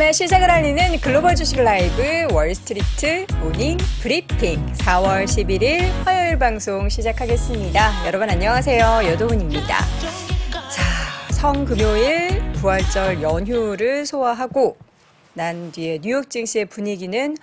아침에 시작을 알리는 글로벌 주식 라이브 월스트리트 모닝 브리핑 4월 11일 화요일 방송 시작하겠습니다. 여러분 안녕하세요. 여도훈입니다. 자, 성금요일 부활절 연휴를 소화하고 난 뒤에 뉴욕 증시의 분위기는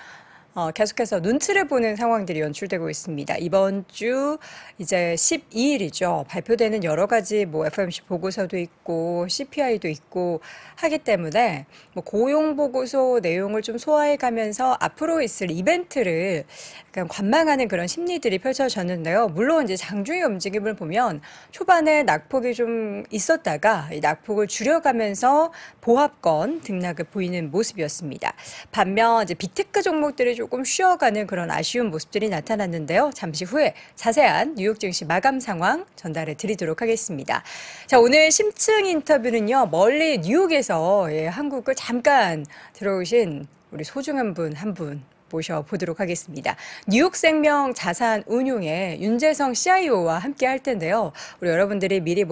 계속해서 눈치를 보는 상황들이 연출되고 있습니다. 이번 주 이제 12일이죠. 발표되는 여러 가지 FOMC 보고서도 있고 CPI도 있고 하기 때문에 고용 보고서 내용을 좀 소화해 가면서 앞으로 있을 이벤트를 약간 관망하는 그런 심리들이 펼쳐졌는데요. 물론 이제 장중의 움직임을 보면 초반에 낙폭이 좀 있었다가 이 낙폭을 줄여가면서 보합권 등락을 보이는 모습이었습니다. 반면 이제 빅테크 종목들이 조금 쉬어가는 그런 아쉬운 모습들이 나타났는데요. 잠시 후에 자세한 뉴욕 증시 마감 상황 전달해 드리도록 하겠습니다. 자, 오늘 심층 인터뷰는요. 멀리 뉴욕에서 한국을 잠깐 들어오신 우리 소중한 분 한 분 모셔보도록 하겠습니다. 뉴욕생명 자산운용의 윤재성 CIO와 함께 할 텐데요. 우리 여러분들이 미리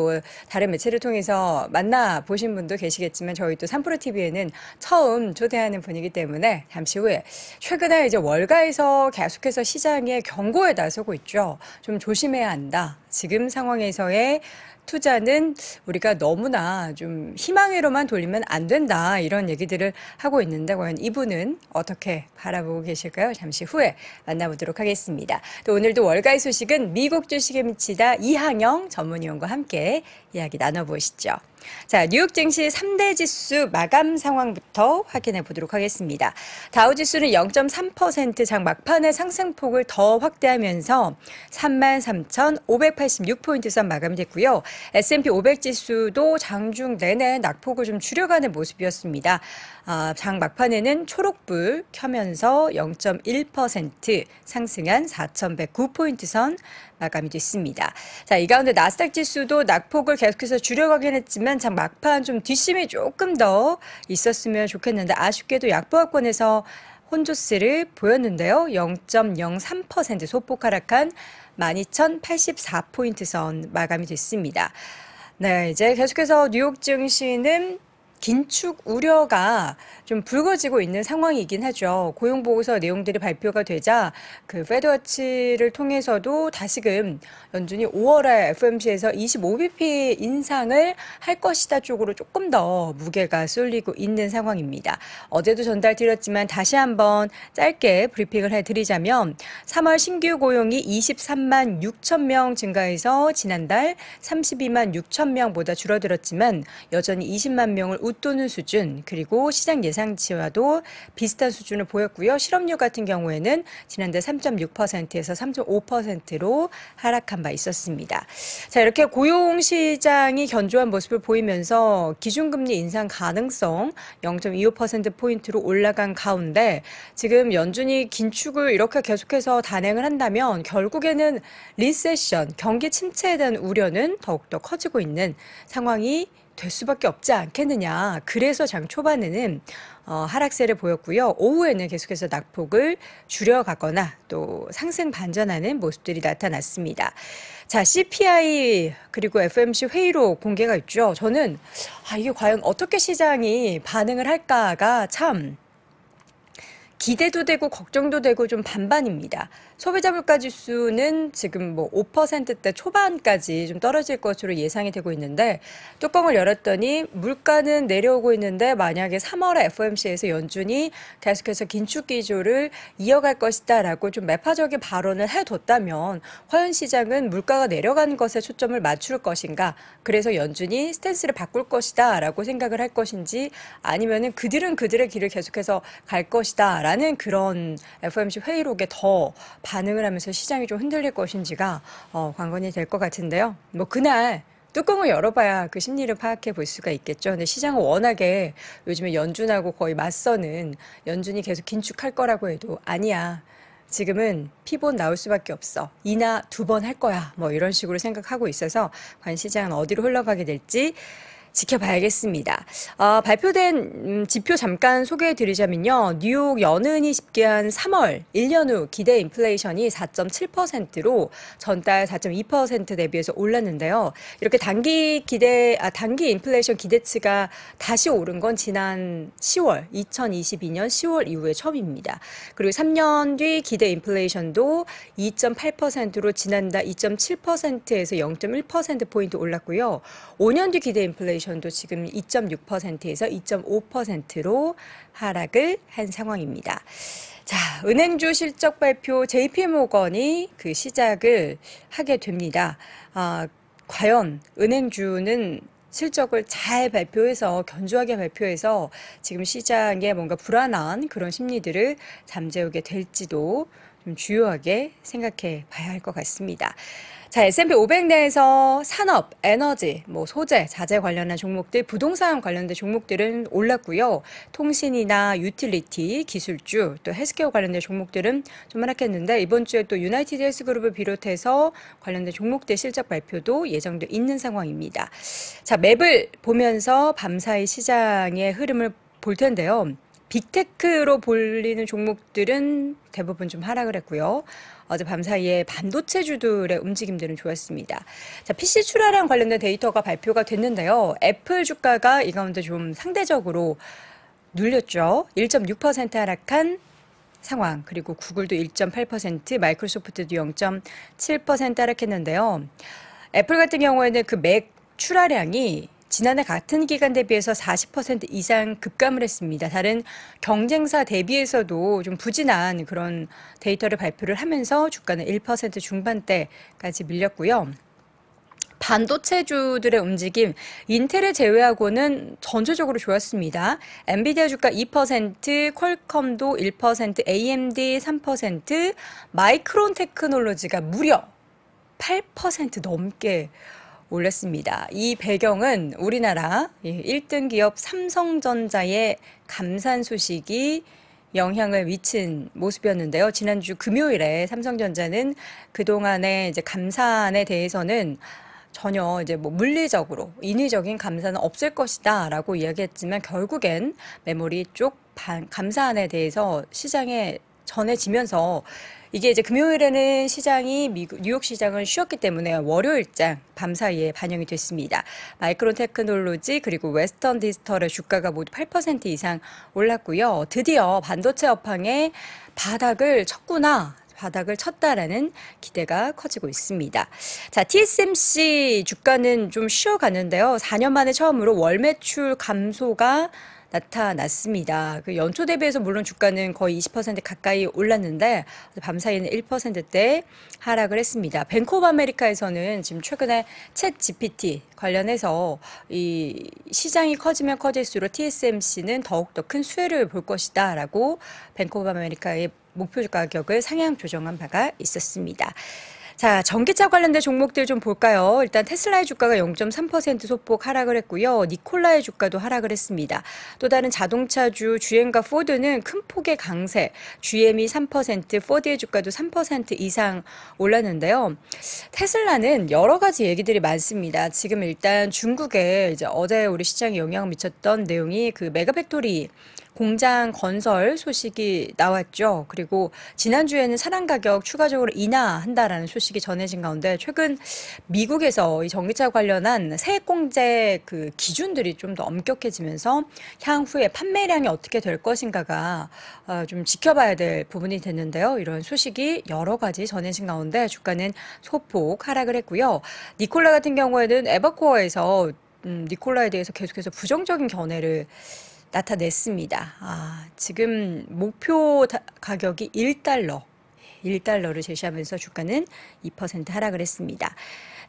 다른 매체를 통해서 만나보신 분도 계시겠지만 저희 또 3프로TV에는 처음 초대하는 분이기 때문에 잠시 후에 최근에 이제 월가에서 계속해서 시장에 경고에 나서고 있죠. 좀 조심해야 한다. 지금 상황에서의 투자는 우리가 너무나 좀 희망회로만 돌리면 안 된다. 이런 얘기들을 하고 있는데 과연 이분은 어떻게 바라보고 계실까요? 잠시 후에 만나보도록 하겠습니다. 또 오늘도 월가의 소식은 미국 주식에 미치다 이항영 전문위원과 함께 이야기 나눠보시죠. 자, 뉴욕 증시 3대 지수 마감 상황부터 확인해 보도록 하겠습니다. 다우 지수는 0.3% 장 막판의 상승폭을 더 확대하면서 33,586포인트 선 마감이 됐고요. S&P 500 지수도 장중 내내 낙폭을 좀 줄여가는 모습이었습니다. 장 막판에는 초록불 켜면서 0.1% 상승한 4,109포인트 선 마감이 됐습니다. 자, 이 가운데 나스닥 지수도 낙폭을 계속해서 줄여가긴 했지만 장 막판 좀 뒷심이 조금 더 있었으면 좋겠는데 아쉽게도 약보합권에서 혼조세를 보였는데요. 0.03% 소폭 하락한 12,084포인트 선 마감이 됐습니다. 네, 이제 계속해서 뉴욕 증시는 긴축 우려가 좀 불거지고 있는 상황이긴 하죠. 고용보고서 내용들이 발표가 되자 그 페드워치를 통해서도 다시금 연준이 5월에 FOMC에서 25bp 인상을 할 것이다 쪽으로 조금 더 무게가 쏠리고 있는 상황입니다. 어제도 전달드렸지만 다시 한번 짧게 브리핑을 해드리자면 3월 신규 고용이 23만 6천 명 증가해서 지난달 32만 6천 명보다 줄어들었지만 여전히 20만 명을 웃도는 수준, 그리고 시장 예상치와도 비슷한 수준을 보였고요. 실업률 같은 경우에는 지난달 3.6%에서 3.5%로 하락한 바 있었습니다. 자, 이렇게 고용 시장이 견조한 모습을 보이면서 기준금리 인상 가능성 0.25%포인트로 올라간 가운데 지금 연준이 긴축을 이렇게 계속해서 단행을 한다면 결국에는 리세션, 경기 침체에 대한 우려는 더욱더 커지고 있는 상황이 될 수밖에 없지 않겠느냐. 그래서 장 초반에는 하락세를 보였고요. 오후에는 계속해서 낙폭을 줄여가거나 또 상승 반전하는 모습들이 나타났습니다. 자, CPI 그리고 FOMC 회의록 공개가 있죠. 저는 이게 과연 어떻게 시장이 반응을 할까가 참 기대도 되고 걱정도 되고 좀 반반입니다. 소비자 물가 지수는 지금 5%대 초반까지 좀 떨어질 것으로 예상이 되고 있는데 뚜껑을 열었더니 물가는 내려오고 있는데 만약에 3월에 FOMC에서 연준이 계속해서 긴축 기조를 이어갈 것이다라고 좀 매파적인 발언을 해뒀다면 과연 시장은 물가가 내려가는 것에 초점을 맞출 것인가? 그래서 연준이 스탠스를 바꿀 것이다라고 생각을 할 것인지 아니면은 그들은 그들의 길을 계속해서 갈 것이다라는 그런 FOMC 회의록에 더 반응을 하면서 시장이 좀 흔들릴 것인지가 관건이 될 것 같은데요. 그날 뚜껑을 열어봐야 그 심리를 파악해 볼 수가 있겠죠. 근데 시장은 워낙에 요즘에 연준하고 거의 맞서는 연준이 계속 긴축할 거라고 해도 아니야. 지금은 피봇 나올 수밖에 없어. 이나 2번 할 거야. 이런 식으로 생각하고 있어서 과연 시장은 어디로 흘러가게 될지 지켜봐야겠습니다. 발표된 지표 잠깐 소개해 드리자면요. 뉴욕 연은이 집계한 3월 1년 후 기대 인플레이션이 4.7%로 전달 4.2% 대비해서 올랐는데요. 이렇게 단기 인플레이션 기대치가 다시 오른 건 지난 10월, 2022년 10월 이후에 처음입니다. 그리고 3년 뒤 기대 인플레이션도 2.8%로 지난달 2.7%에서 0.1%포인트 올랐고요. 5년 뒤 기대 인플레이션도 지금 2.6%에서 2.5%로 하락을 한 상황입니다. 자, 은행주 실적 발표 JP모건이 그 시작을 하게 됩니다. 과연 은행주는 실적을 잘 발표해서 견조하게 발표해서 지금 시장에 뭔가 불안한 그런 심리들을 잠재우게 될지도 좀 주요하게 생각해 봐야 할 것 같습니다. 자, S&P 500 내에서 산업, 에너지, 소재, 자재 관련한 종목들, 부동산 관련된 종목들은 올랐고요. 통신이나 유틸리티, 기술주, 또 헬스케어 관련된 종목들은 좀 하락했는데 이번 주에 또 유나이티드 헬스그룹을 비롯해서 관련된 종목들 실적 발표도 예정돼 있는 상황입니다. 자, 맵을 보면서 밤사이 시장의 흐름을 볼 텐데요. 빅테크로 불리는 종목들은 대부분 좀 하락을 했고요. 어제 밤사이에 반도체주들의 움직임들은 좋았습니다. 자, PC 출하량 관련된 데이터가 발표가 됐는데요. 애플 주가가 이 가운데 좀 상대적으로 눌렸죠. 1.6% 하락한 상황. 그리고 구글도 1.8%, 마이크로소프트도 0.7% 하락했는데요. 애플 같은 경우에는 그 맥 출하량이 지난해 같은 기간 대비해서 40% 이상 급감을 했습니다. 다른 경쟁사 대비해서도 좀 부진한 그런 데이터를 발표를 하면서 주가는 1% 중반대까지 밀렸고요. 반도체주들의 움직임, 인텔을 제외하고는 전체적으로 좋았습니다. 엔비디아 주가 2%, 퀄컴도 1%, AMD 3%, 마이크론 테크놀로지가 무려 8% 넘게 올랐습니다. 이 배경은 우리나라 1등 기업 삼성전자의 감산 소식이 영향을 미친 모습이었는데요. 지난주 금요일에 삼성전자는 그동안의 이제 감산에 대해서는 전혀 이제 물리적으로 인위적인 감산은 없을 것이다라고 이야기했지만 결국엔 메모리 쪽 감산에 대해서 시장에 전해지면서 이게 이제 금요일에는 시장이 뉴욕 시장을 쉬었기 때문에 월요일장 밤사이에 반영이 됐습니다. 마이크론 테크놀로지 그리고 웨스턴 디지털의 주가가 모두 8% 이상 올랐고요. 드디어 반도체 업황에 바닥을 쳤다라는 기대가 커지고 있습니다. 자, TSMC 주가는 좀 쉬어갔는데요. 4년 만에 처음으로 월 매출 감소가 나타났습니다. 그 연초 대비해서 물론 주가는 거의 20% 가까이 올랐는데 밤사이에는 1%대 하락을 했습니다. 뱅크 오브 아메리카에서는 지금 최근에 챗 GPT 관련해서 이 시장이 커지면 커질수록 TSMC는 더욱더 큰 수혜를 볼 것이다라고 뱅크 오브 아메리카의 목표 가격을 상향 조정한 바가 있었습니다. 자, 전기차 관련된 종목들 좀 볼까요? 일단 테슬라의 주가가 0.3% 소폭 하락을 했고요. 니콜라의 주가도 하락을 했습니다. 또 다른 자동차주 GM과 포드는 큰 폭의 강세, GM이 3%, 포드의 주가도 3% 이상 올랐는데요. 테슬라는 여러 가지 얘기들이 많습니다. 지금 일단 중국에 이제 어제 우리 시장에 영향을 미쳤던 내용이 그 메가팩토리 공장 건설 소식이 나왔죠. 그리고 지난주에는 차량 가격 추가적으로 인하한다라는 소식이 전해진 가운데 최근 미국에서 이 전기차 관련한 세액공제 그 기준들이 좀 더 엄격해지면서 향후에 판매량이 어떻게 될 것인가가 좀 지켜봐야 될 부분이 됐는데요. 이런 소식이 여러 가지 전해진 가운데 주가는 소폭 하락을 했고요. 니콜라 같은 경우에는 에버코어에서 니콜라에 대해서 계속해서 부정적인 견해를 나타냈습니다. 지금 목표 가격이 1달러를 제시하면서 주가는 2% 하락을 했습니다.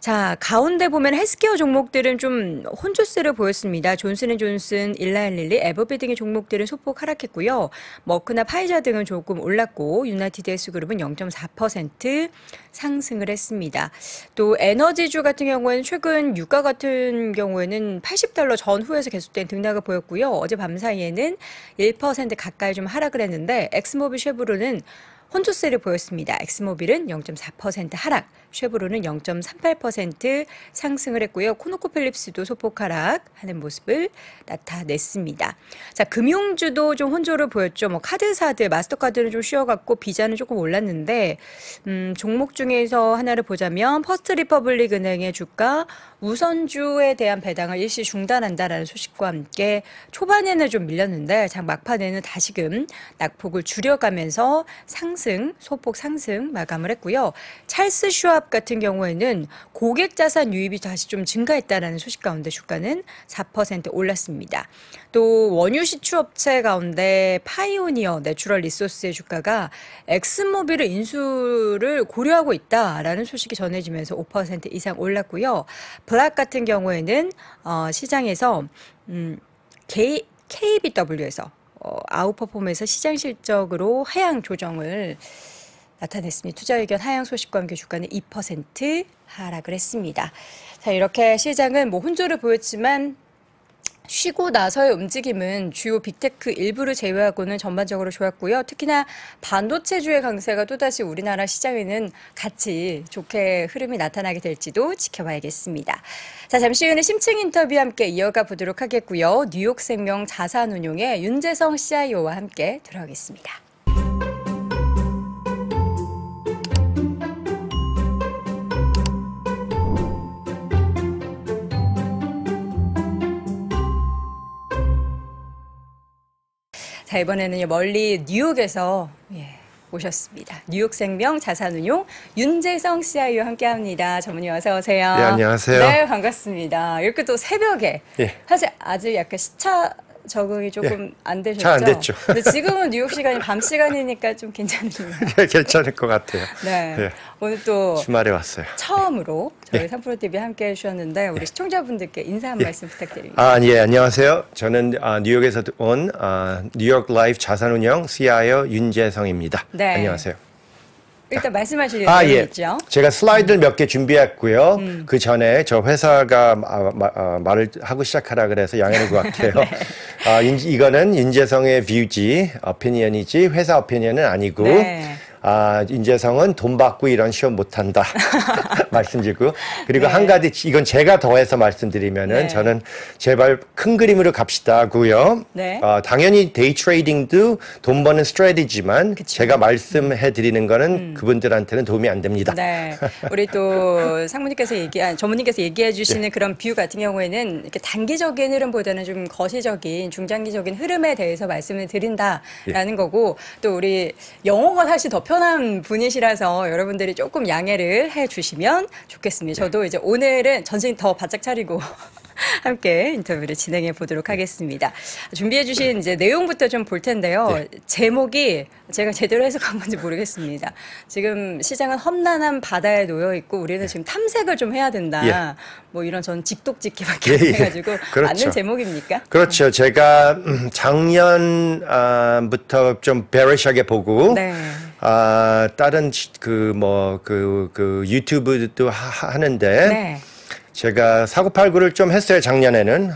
자, 가운데 보면 헬스케어 종목들은 좀 혼조세를 보였습니다. 존슨앤존슨, 일라일릴리, 에버비 등의 종목들은 소폭 하락했고요. 머크나 파이자 등은 조금 올랐고 유나이티드 헬스그룹은 0.4% 상승을 했습니다. 또 에너지주 같은 경우에는 최근 유가 같은 경우에는 $80 전후에서 계속된 등락을 보였고요. 어제 밤사이에는 1% 가까이 좀 하락을 했는데 엑스모빌 쉐브론은 혼조세를 보였습니다. 엑스모빌은 0.4% 하락, 쉐보로는 0.38% 상승을 했고요. 코노코필립스도 소폭 하락하는 모습을 나타냈습니다. 자, 금융주도 좀 혼조를 보였죠. 뭐 카드사들, 마스터카드는 좀 쉬어갔고 비자는 조금 올랐는데 종목 중에서 하나를 보자면 퍼스트 리퍼블릭 은행의 주가 우선주에 대한 배당을 일시 중단한다라는 소식과 함께 초반에는 좀 밀렸는데 장 막판에는 다시금 낙폭을 줄여가면서 소폭 상승 마감을 했고요. 찰스 슈왑 같은 경우에는 고객 자산 유입이 다시 좀 증가했다라는 소식 가운데 주가는 4% 올랐습니다. 또 원유 시추업체 가운데 파이오니어 내추럴 리소스의 주가가 엑슨모빌을 인수를 고려하고 있다라는 소식이 전해지면서 5% 이상 올랐고요. 블락 같은 경우에는 시장에서 KBW에서 아웃퍼폼에서 시장 실적으로 하향 조정을 나타냈습니다. 투자 의견 하향 소식과 함께 주가는 2% 하락을 했습니다. 자, 이렇게 시장은 뭐 혼조를 보였지만 쉬고 나서의 움직임은 주요 빅테크 일부를 제외하고는 전반적으로 좋았고요. 특히나 반도체주의 강세가 또다시 우리나라 시장에는 같이 좋게 흐름이 나타나게 될지도 지켜봐야겠습니다. 자, 잠시 후에는 심층 인터뷰 함께 이어가 보도록 하겠고요. 뉴욕생명 자산운용의 윤재성 CIO와 함께 들어가겠습니다. 자, 이번에는 멀리 뉴욕에서 오셨습니다. 뉴욕생명 자산운용 윤재성 CIO 함께합니다. 전문의 어서 오세요. 네, 안녕하세요. 네, 반갑습니다. 이렇게 또 새벽에 사실 아직 약간 시차 적응이 조금 안 되셨죠? 잘 안 됐죠. 근데 지금은 뉴욕 시간이 밤 시간이니까 좀 괜찮으신가요? 괜찮을 것 같아요. 네. 오늘 또 주말에 왔어요. 처음으로 저희 3프로TV 함께 해주셨는데 우리 시청자분들께 인사 한 말씀 부탁드립니다. 안녕하세요. 저는 뉴욕에서 온 뉴욕 라이프 자산운용 CIO 윤재성입니다. 네. 안녕하세요. 일단 말씀하실 내용이 있죠. 제가 슬라이드를 몇 개 준비했고요. 그 전에 저 회사가 말을 하고 시작하라 그래서 양해를 구할게요. 네. 이거는 윤재성의 뷰지, 오피니언이지 회사 오피니언은 아니고 네. 윤재성은 돈 받고 이런 시험 못한다 말씀드리고 그리고 네. 한 가지 이건 제가 더해서 말씀드리면은 네. 저는 제발 큰 그림으로 갑시다고요. 네. 당연히 데이 트레이딩도 돈 버는 스트래티지만 제가 말씀해 드리는 거는 그분들한테는 도움이 안 됩니다. 네. 우리 또 상무님께서 전무님께서 얘기해 주시는 네. 그런 뷰 같은 경우에는 이렇게 단기적인 흐름보다는 좀 거시적인 중장기적인 흐름에 대해서 말씀을 드린다라는 네. 거고 또 우리 영어가 사실 더 편한 분이시라서 여러분들이 조금 양해를 해주시면 좋겠습니다. 저도 이제 오늘은 정신 더 바짝 차리고 함께 인터뷰를 진행해 보도록 하겠습니다. 준비해 주신 이제 내용부터 좀 볼 텐데요. 네. 제목이 제가 제대로 해석한 건지 모르겠습니다. 지금 시장은 험난한 바다에 놓여 있고 우리는 지금 탐색을 좀 해야 된다. 예. 뭐 이런 전 직독직기밖에 안 해가지고 그렇죠. 맞는 제목입니까? 그렇죠. 제가 작년부터 좀 bearish하게 보고 네. 다른 유튜브도 하는데 네. 제가 사고팔구를 좀 했어요. 작년에는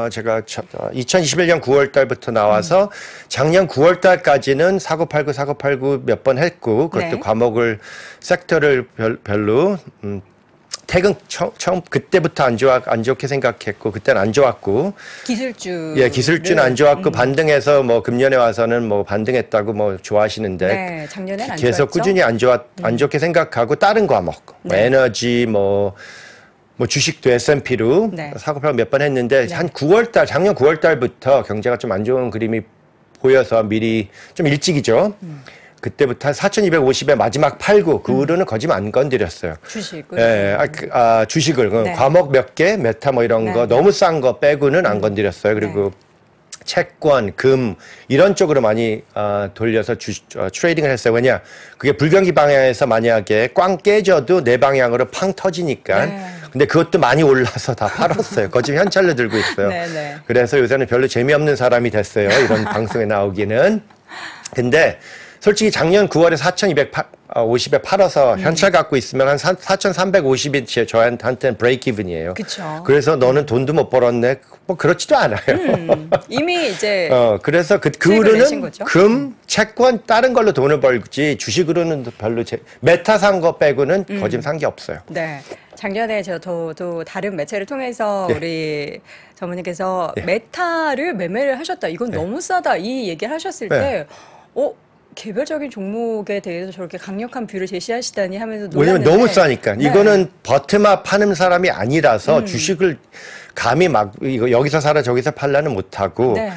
제가 2021년 9월 달부터 나와서 작년 9월 달까지는 사고팔구 몇 번 했고 그것도 네. 과목을 섹터를 별로 태극 처음 그때부터 안 좋게 생각했고 그때는 안 좋았고 기술주는 안 좋았고 반등해서 뭐 금년에 와서는 뭐 반등했다고 뭐 좋아하시는데 네, 작년에는 안 계속 좋았죠? 꾸준히 안 좋게 생각하고 다른 과목 네. 뭐 에너지 뭐 주식도 S&P로 네. 사고팔구 몇 번 했는데 네. 작년 9월 달부터 경제가 좀 안 좋은 그림이 보여서 미리 좀 일찍이죠. 그때부터 4,250에 마지막 팔고 그 후로는 거짓말 안 건드렸어요. 주식을. 예, 주식을 네. 과목 몇 개, 메타 뭐 이런 네. 거 너무 싼 거 빼고는 안 건드렸어요. 그리고 네. 채권, 금 이런 쪽으로 많이 돌려서 트레이딩을 했어요. 왜냐? 그게 불경기 방향에서 만약에 꽝 깨져도 내 방향으로 팡 터지니까. 네. 근데 그것도 많이 올라서 다 팔았어요. 거짓 현찰로 들고 있어요. 네, 네. 그래서 요새는 별로 재미없는 사람이 됐어요. 이런 방송에 나오기는. 근데 솔직히 작년 9월에 4,250에 팔아서 현찰 갖고 있으면 한 4,350이 저한테는 브레이크 이븐이에요. 그쵸. 그래서 너는 돈도 못 벌었네. 뭐 그렇지도 않아요. 이미 이제 그래서 그 수익을 내신 후로는 거죠? 금, 채권 다른 걸로 돈을 벌지 주식으로는 별로 메타 산 거 빼고는 거짓 산 게 없어요. 네. 작년에 저도 다른 매체를 통해서 네. 우리 전무님께서 네. 메타를 매매를 하셨다. 이건 네. 너무 싸다. 이 얘기를 하셨을 네. 때, 개별적인 종목에 대해서 저렇게 강력한 뷰를 제시하시다니 하면서 왜냐면 놀랐는데. 너무 싸니까. 네. 이거는 버트마 파는 사람이 아니라서 주식을 감히 막 이거 여기서 사라 저기서 팔라는 못하고 네.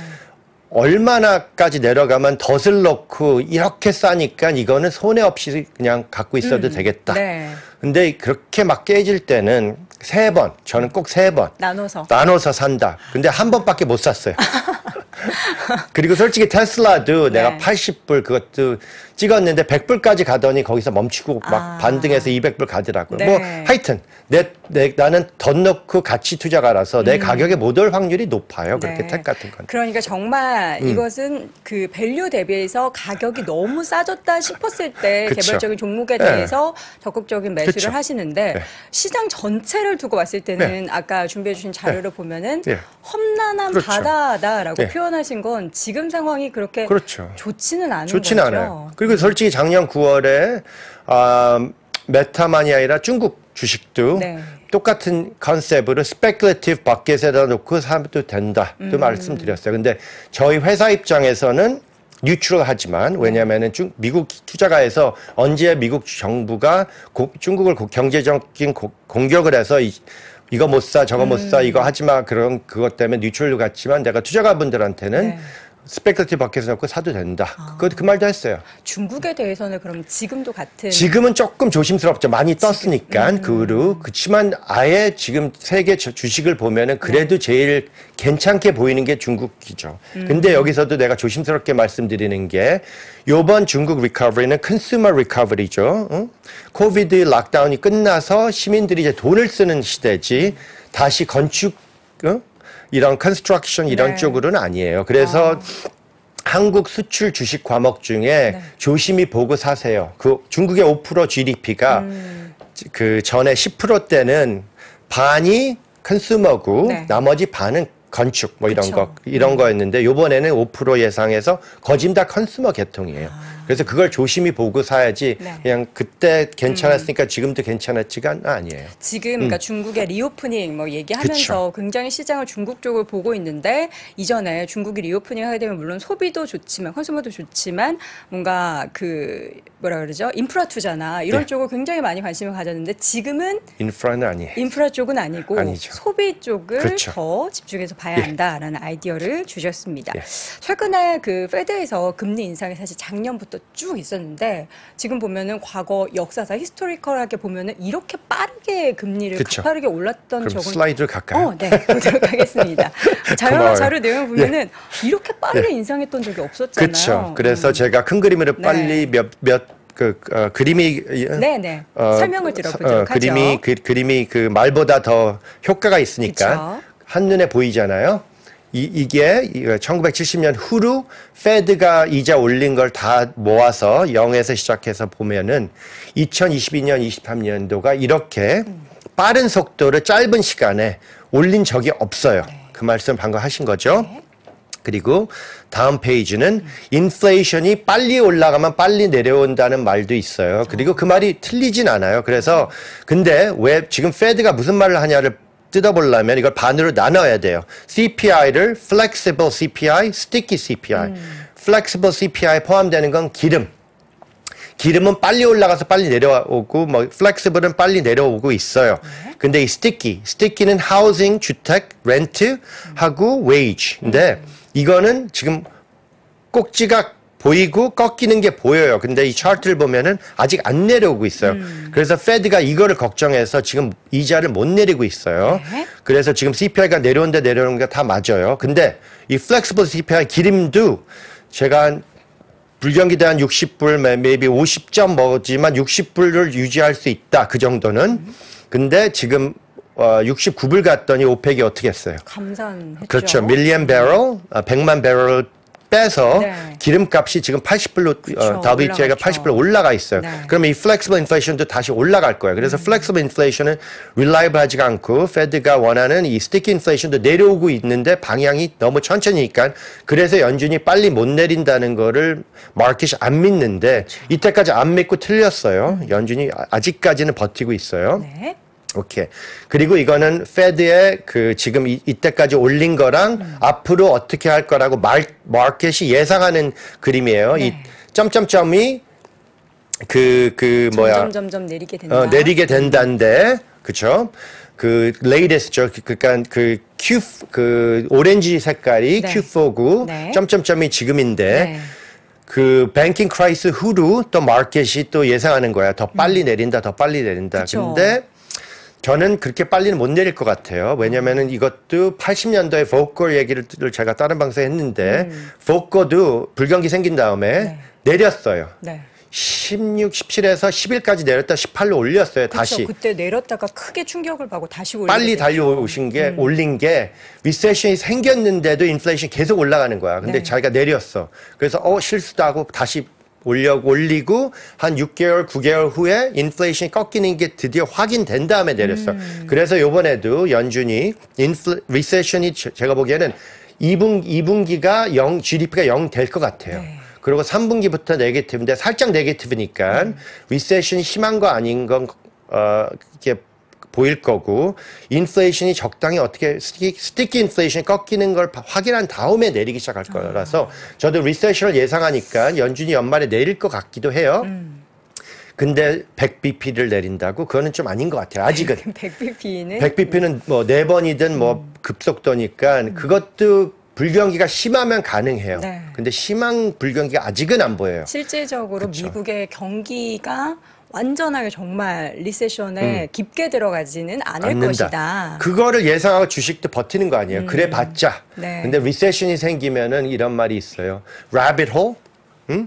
얼마나까지 내려가면 덫을 넣고 이렇게 싸니까 이거는 손해 없이 그냥 갖고 있어도 되겠다. 네. 근데 그렇게 막 깨질 때는 3번, 저는 꼭 3번 나눠서 산다. 근데 한 번밖에 못 샀어요. 그리고 솔직히 테슬라도 네. 내가 80불 그것도 찍었는데 100불까지 가더니 거기서 멈추고 막 반등해서 200불 가더라고요. 네. 뭐 하여튼 나는 덧 넣고 가치 투자가라서 내 가격에 못 올 확률이 높아요. 그렇게 네. 택 같은 건. 그러니까 정말 이것은 그 밸류 대비해서 가격이 너무 싸졌다 싶었을 때 그쵸. 개별적인 종목에 네. 대해서 적극적인 매수를 그쵸. 하시는데 네. 시장 전체를 두고 봤을 때는 아까 준비해 주신 자료를 보면은 네. 험난한 그렇죠. 바다다라고 네. 표현하신 건 지금 상황이 그렇게 그렇죠. 좋지는 않은 좋지는 거죠. 않아요. 그리고 솔직히 작년 9월에 메타만이 아니라 중국 주식도 네. 똑같은 컨셉으로 스페큘레이티브 버켓에다 놓고 사도 된다. 또 말씀드렸어요. 근데 저희 회사 입장에서는 뉴트럴하지만 왜냐하면은 미국 투자가에서 언제 미국 정부가 중국을 경제적인 공격을 해서 이거 못 사, 저거 못 사, 이거 하지 마 그것 때문에 뉴트럴로 갔지만 내가 투자가분들한테는 네. 스페큘레이티브 버켓에 넣고 사도 된다. 그 말도 했어요. 중국에 대해서는 그럼 지금도 같은 지금은 조금 조심스럽죠. 많이 떴으니까 그 후로. 그렇지만 아예 지금 세계 주식을 보면은 그래도 제일 괜찮게 보이는 게 중국이죠. 근데 여기서도 내가 조심스럽게 말씀드리는 게 요번 중국 리커버리는 컨슈머 리커버리죠. 응? 코비드 락다운이 끝나서 시민들이 이제 돈을 쓰는 시대지 다시 건축 이런 컨스트럭션 이런 네. 쪽으로는 아니에요. 그래서 한국 수출 주식 과목 중에 조심히 보고 사세요. 그 중국의 5% GDP가 그 전에 10%대는 반이 컨슈머고 네. 나머지 반은 건축 뭐 이런 그쵸. 이런 거였는데 요번에는 5% 예상해서 거진 다 컨슈머 계통이에요. 그래서 그걸 조심히 보고 사야지 네. 그냥 그때 괜찮았으니까 지금도 괜찮았지가 아니에요. 지금 그러니까 중국의 리오프닝 뭐 얘기하면서 굉장히 시장을 중국 쪽을 보고 있는데 이전에 중국이 리오프닝 하게 되면 물론 소비도 좋지만 컨슈머도 좋지만 뭔가 그 뭐라 그러죠? 인프라 투자나 이런 네. 쪽을 굉장히 많이 관심을 가졌는데 지금은 인프라는 아니에요. 인프라 쪽은 아니고 아니죠. 소비 쪽을 그렇죠. 더 집중해서 봐야 예. 한다라는 아이디어를 주셨습니다. 예. 최근에 그 페드에서 금리 인상이 사실 작년부터 쭉 있었는데 지금 보면은 과거 역사상 히스토리컬하게 보면은 이렇게 빠르게 금리를 그쵸. 가파르게 올랐던 그럼 적은 슬라이드를 갈까요? 네, 보도록 하겠습니다. 고마워요. 자료 내용 보면은 이렇게 빠르게 인상했던 적이 없었잖아요. 그렇죠. 그래서 제가 큰 그림으로 네. 빨리 그림이 네네 설명을 들어보도록 하죠. 그림이 그 말보다 더 효과가 있으니까 그쵸. 한눈에 보이잖아요. 이게 1970년 후로 페드가 이자 올린 걸 다 모아서 0에서 시작해서 보면은 2022년, 23년도가 이렇게 빠른 속도로 짧은 시간에 올린 적이 없어요. 그 말씀 방금 하신 거죠. 네. 그리고 다음 페이지는 인플레이션이 빨리 올라가면 빨리 내려온다는 말도 있어요. 그리고 그 말이 틀리진 않아요. 그래서 근데 왜 지금 페드가 무슨 말을 하냐를 뜯어보려면 이걸 반으로 나눠야 돼요. CPI를 Flexible CPI, Sticky CPI. Flexible CPI 포함되는 건 기름. 기름은 빨리 올라가서 빨리 내려오고 뭐 flexible은 빨리 내려오고 있어요. 근데 이 sticky는 housing, 주택, 렌트하고 wage인데 이거는 지금 꼭지가 보이고 꺾이는 게 보여요. 근데 이 차트를 보면은 아직 안 내려오고 있어요. 그래서 페드가 이거를 걱정해서 지금 이자를 못 내리고 있어요. 네. 그래서 지금 CPI가 내려오는 게 다 맞아요. 근데 이 flexible CPI 기름도 제가 한 불경기대 한 60불, maybe 50점 뭐지만 60불을 유지할 수 있다. 그 정도는. 근데 지금 69불 갔더니 오펙이 어떻게 했어요? 감산했죠. 그렇죠. 밀리언 배럴, 100만 배럴 빼서 네. 기름값이 지금 80불로 그쵸, WTI가 올라갔죠. 80불로 올라가 있어요. 네. 그러면 이 flexible inflation도 다시 올라갈 거예요. 그래서 flexible inflation은 reliable하지가 않고 Fed가 원하는 이 sticky inflation도 내려오고 있는데 방향이 너무 천천히니까 그래서 연준이 빨리 못 내린다는 거를 마켓이 안 믿는데 이때까지 안 믿고 틀렸어요. 연준이 아직까지는 버티고 있어요. 네. 오케이. 그리고 이거는 페드의 그 지금 이때까지 올린 거랑 앞으로 어떻게 할 거라고 마켓이 예상하는 그림이에요. 네. 이 점점점이 뭐야? 점점 내리게 된다. 내리게 된다인데, 그쵸? 그 latest죠. 그러니까 그 오렌지 색깔이 네. Q4고 네. 점점점이 지금인데. 네. 그 뱅킹 크라이스 후로 또 마켓이 또 예상하는 거야. 더 빨리 내린다, 더 빨리 내린다. 그쵸. 근데 저는 그렇게 빨리는 못 내릴 것 같아요. 왜냐면은 이것도 80년도에 보커 얘기를 제가 다른 방송에 했는데 보커도 불경기 생긴 다음에 네. 내렸어요. 네. 16, 17에서 10일까지 내렸다 18로 올렸어요. 다시. 그때 내렸다가 크게 충격을 받고 다시 올리게 빨리 됐죠. 달려오신 게 올린 게 리세션이 생겼는데도 인플레이션이 계속 올라가는 거야. 근데 네. 자기가 내렸어. 그래서 실수도 하고 다시 올리고 한 6개월, 9개월 후에 인플레이션이 꺾이는 게 드디어 확인된 다음에 내렸어. 그래서 요번에도 연준이 리세션이 제가 보기에는 2분기가 GDP가 0 될 것 같아요. 네. 그리고 3분기부터 네게티브인데 살짝 네게티브니까 리세션이 심한 거 아닌 건 이렇게 보일 거고 인플레이션이 적당히 어떻게 스티키 인플레이션이 꺾이는 걸 확인한 다음에 내리기 시작할 거라서 저도 리세션을 예상하니까 연준이 연말에 내릴 것 같기도 해요. 근데 100bp를 내린다고 그거는 좀 아닌 것 같아요. 아직은. 100bp는 100bp는 뭐 4번이든 뭐 급속도니까 그것도 불경기가 심하면 가능해요. 네. 근데 심한 불경기가 아직은 안 보여요. 실질적으로 그쵸. 미국의 경기가 완전하게 정말 리세션에 깊게 들어가지는 않을 않는다. 것이다. 그거를 예상하고 주식도 버티는 거 아니에요. 그래 봤자. 네. 근데 리세션이 생기면은 이런 말이 있어요. rabbit hole? 응?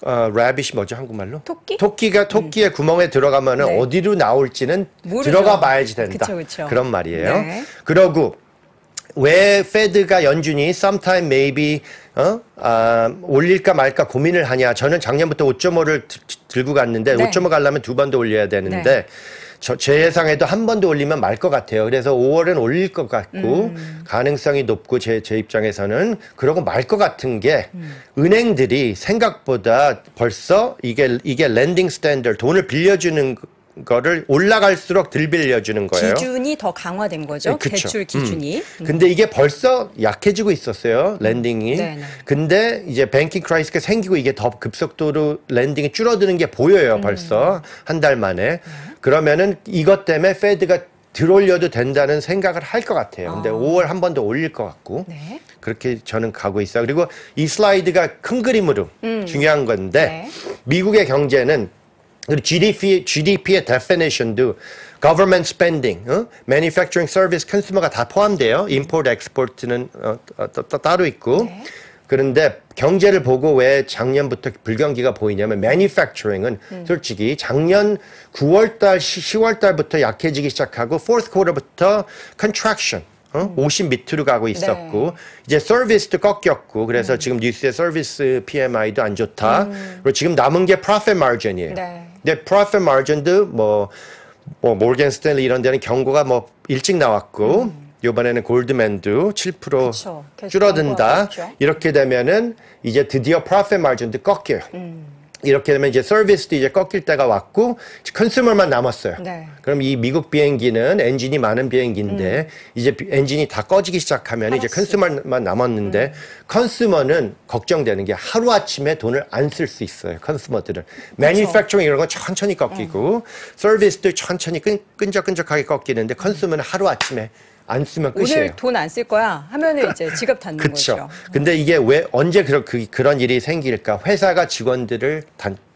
rabbit이 뭐죠 한국말로? 토끼? 토끼의 구멍에 들어가면은 네. 어디로 나올지는 모르죠. 들어가 봐야지 된다. 그쵸. 그런 말이에요. 네. 그러고 왜 페드가 연준이 sometime maybe 올릴까 말까 고민을 하냐. 저는 작년부터 5.5를 들고 갔는데 네. 5.5 가려면 2번 더 올려야 되는데 네. 제 예상에도 한 번 더 올리면 말 것 같아요. 그래서 5월은 올릴 것 같고 가능성이 높고 제 입장에서는 그러고 말 것 같은 게 은행들이 생각보다 벌써 이게 랜딩 스탠더드 돈을 빌려주는 거를 올라갈수록 덜 빌려주는 거예요. 기준이 더 강화된 거죠. 네, 그쵸. 대출 기준이. 근데 이게 벌써 약해지고 있었어요. 랜딩이. 네네. 근데 이제 뱅킹 크라이시스가 생기고 이게 더 급속도로 랜딩이 줄어드는 게 보여요. 벌써 한 달 만에. 그러면은 이것 때문에 페드가 들어올려도 된다는 생각을 할 것 같아요. 근데 5월 한 번 더 올릴 것 같고. 네. 그렇게 저는 가고 있어요. 그리고 이 슬라이드가 큰 그림으로 중요한 건데 네. 미국의 경제는 그리고 GDP의 definition도 government spending, manufacturing, service, consumer가 다 포함돼요. import, export는 따로 있고. 네. 그런데 경제를 보고 왜 작년부터 불경기가 보이냐면 manufacturing은 솔직히 작년 9월달, 10월달부터 약해지기 시작하고 fourth quarter부터 contraction. 50 밑으로 가고 있었고 네. 이제 서비스도 꺾였고 그래서 지금 뉴스의 서비스 PMI도 안 좋다. 그리고 지금 남은 게 profit margin이에요. 네. 근데 profit margin도 뭐 모건 스탠리 이런 데는 경고가 뭐 일찍 나왔고 이번에는 골드맨도 7% 그쵸. 계속 줄어든다. 경고하고 있죠. 이렇게 되면은 이제 드디어 profit margin도 꺾여요. 이렇게 되면 이제 서비스도 이제 꺾일 때가 왔고 컨슈머만 남았어요. 네. 그럼 이 미국 비행기는 엔진이 많은 비행기인데 이제 엔진이 다 꺼지기 시작하면 이제 컨슈머만 남았는데 컨슈머는 걱정되는 게 하루아침에 돈을 안 쓸 수 있어요. 컨슈머들은. 매니팩처링 이런 건 천천히 꺾이고 서비스도 천천히 끈적끈적하게 꺾이는데 컨슈머는 하루아침에 안 쓰면 끝이에요. 오늘 돈 안 쓸 거야 하면은 이제 지갑 닫는 그렇죠. 거죠. 근데 이게 왜 언제 그런 일이 생길까? 회사가 직원들을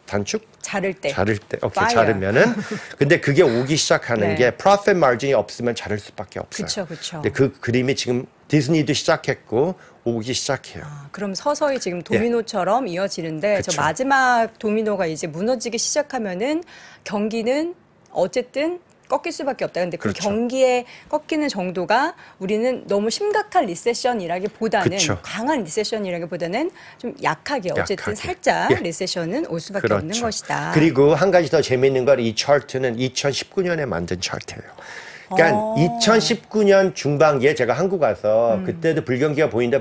단축? 자를 때. 오케이, Fire. 자르면은. 근데 그게 오기 시작하는 네. 게 profit margin이 없으면 자를 수밖에 없어요. 그쵸. 근데 그 그림이 지금 디즈니도 시작했고 오기 시작해요. 그럼 서서히 지금 도미노처럼 이어지는데 그쵸. 저 마지막 도미노가 이제 무너지기 시작하면은 경기는 어쨌든 꺾일 수밖에 없다. 근데 그 그렇죠. 경기에 꺾이는 정도가 우리는 너무 심각한 리세션이라기보다는 그렇죠. 강한 리세션이라기보다는 좀 약하게 어쨌든 약하게. 살짝 예. 리세션은 올 수밖에 그렇죠. 없는 것이다. 그리고 한 가지 더 재미있는 건 이 차트는 2019년에 만든 차트예요. 그러니까 2019년 중반기에 제가 한국 와서 그때도 불경기가 보인다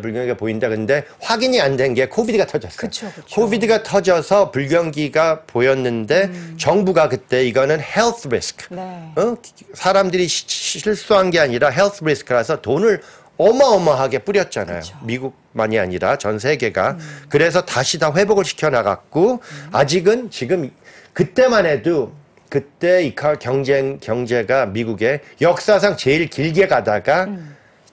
근데 확인이 안 된 게 코비드가 터졌어요. 그쵸. 코비드가 터져서 불경기가 보였는데 정부가 그때 이거는 health risk. 네. 사람들이 실수한 게 아니라 health risk라서 돈을 어마어마하게 뿌렸잖아요. 그쵸. 미국만이 아니라 전 세계가. 그래서 다시 다 회복을 시켜나갔고 아직은 지금 그때만 해도 그때 이 경제가 미국의 역사상 제일 길게 가다가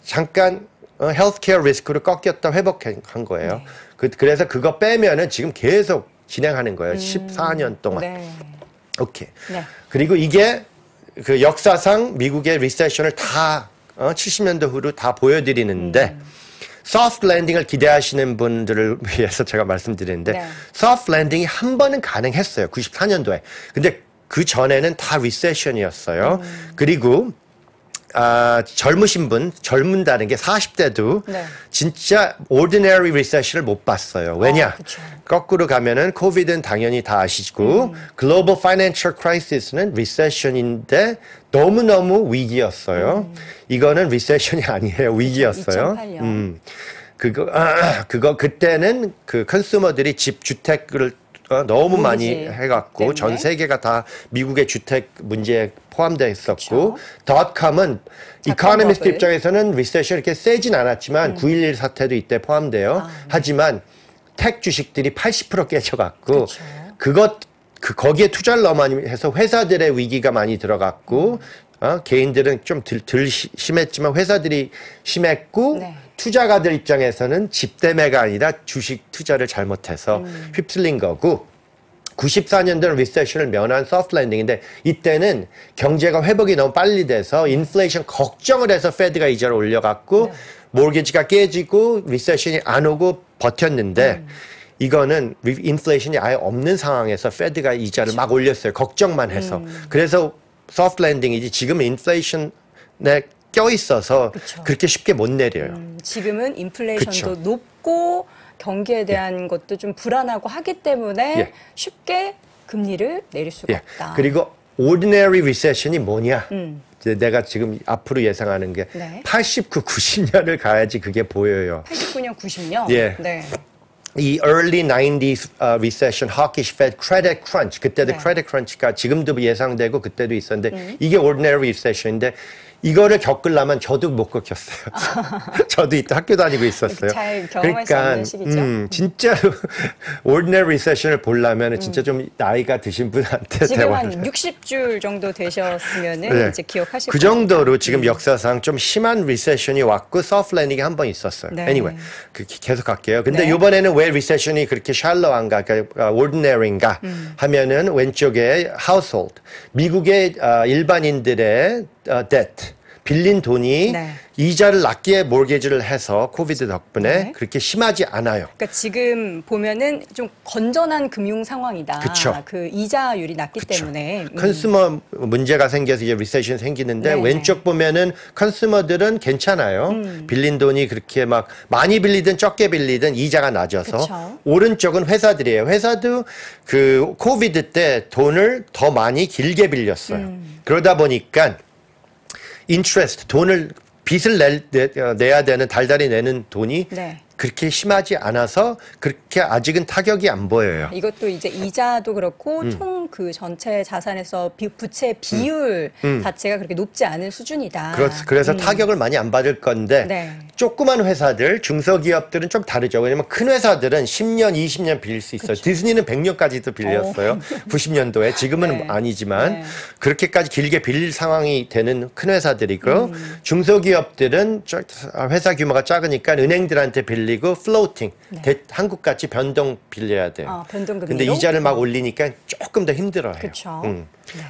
잠깐 헬스케어 리스크로 꺾였다 회복한 거예요. 네. 그래서 그거 빼면은 지금 계속 진행하는 거예요. 14년 동안. 네. 오케이. 네. 그리고 이게 그 역사상 미국의 리세션을 다 70년대 후로 다 보여드리는데 소프트 랜딩을 기대하시는 분들을 위해서 제가 말씀드리는데 네. 소프트 랜딩이 한 번은 가능했어요. 94년도에. 근데 그 전에는 다 리세션이었어요. 그리고 젊은다는 게 40대도 네. 진짜 ordinary recession을 못 봤어요. 왜냐? 그쵸. 거꾸로 가면은 코비드는 당연히 다 아시고 global financial crisis는 recession인데 너무너무 위기였어요. 이거는 recession이 아니에요. 위기였어요. 2008년. 그거 그때는 그 컨슈머들이 주택을 너무 많이 해갖고 때문에. 전 세계가 다 미국의 주택 문제에 포함되어 있었고 닷컴은 이코노미스트 버블. 입장에서는 리세션 이렇게 세진 않았지만 9.11 사태도 이때 포함돼요. 하지만 택 주식들이 80% 깨져갖고 거기에 투자를 너무 많이 해서 회사들의 위기가 많이 들어갔고 개인들은 좀 덜 심했지만 회사들이 심했고 네. 투자가들 입장에서는 집대매가 아니라 주식 투자를 잘못해서 휩쓸린 거고 94년도는 리세션을 면한 소프트 랜딩인데 이때는 경제가 회복이 너무 빨리 돼서 인플레이션 걱정을 해서 페드가 이자를 올려갖고 모르게지가 깨지고 리세션이 안 오고 버텼는데 이거는 인플레이션이 아예 없는 상황에서 페드가 이자를 막 올렸어요. 걱정만 해서. 그래서 소프트 랜딩이지 지금은 인플레이션에 껴 있어서 그렇게 쉽게 못 내려요. 지금은 인플레이션도 높고 경기에 대한 것도 좀 불안하고 하기 때문에 쉽게 금리를 내릴 수가 없다. 그리고 ordinary recession이 뭐냐? 이제 내가 지금 앞으로 예상하는 게 89, 90년을 가야지 그게 보여요. 89년, 90년. 예. 네. 이 early 90s recession, hawkish Fed, credit crunch 그때도 credit crunch가 지금도 예상되고 그때도 있었는데 이게 ordinary recession인데 이거를 겪으려면 저도 못 겪었어요. 저도 이때 학교 다니고 있었어요. 잘 경험할 수 없는 시기죠. 진짜로 ordinary recession을 보려면 진짜 좀 나이가 드신 분한테 지금 한 60줄 정도 되셨으면 이제 기억하실 그 거예요. 정도로 지금 역사상 좀 심한 recession이 왔고 soft landing이 한 번 있었어요. 네. Anyway, 계속 갈게요. 근데 이번에는 왜 recession이 그렇게 shallow한가, 그러니까 ordinary인가 하면은 왼쪽에 household, 미국의 일반인들의 debt, 빌린 돈이 이자를 낮게 몰개지를 해서 코비드 덕분에 그렇게 심하지 않아요. 그러니까 지금 보면은 좀 건전한 금융 상황이다. 그쵸. 그 이자율이 낮기 때문에. 컨슈머 문제가 생겨서 이제 리세션 생기는데 왼쪽 보면은 컨슈머들은 괜찮아요. 빌린 돈이 그렇게 막 많이 빌리든 적게 빌리든 이자가 낮아서. 오른쪽은 회사들이에요. 회사도 그 코비드 때 돈을 더 많이 길게 빌렸어요. 그러다 보니까 interest, 빚을 내야 되는 달달이 내는 돈이 그렇게 심하지 않아서 그렇게 아직은 타격이 안 보여요. 이것도 이제 이자도 그렇고 총 그 전체 자산에서 부채 비율 자체가 그렇게 높지 않은 수준이다. 그래서 타격을 많이 안 받을 건데 조그만 회사들, 중소기업들은 좀 다르죠. 왜냐면 큰 회사들은 10년, 20년 빌릴 수 있어요. 디즈니는 100년까지도 빌렸어요. 90년도에. 지금은 아니지만 그렇게까지 길게 빌릴 상황이 되는 큰 회사들이고 중소기업들은 회사 규모가 작으니까 은행들한테 빌리고 플로팅, 한국같이 변동 빌려야 돼요. 변동금리로? 근데 이자를 막 올리니까 조금 더 힘들어요. 그렇죠.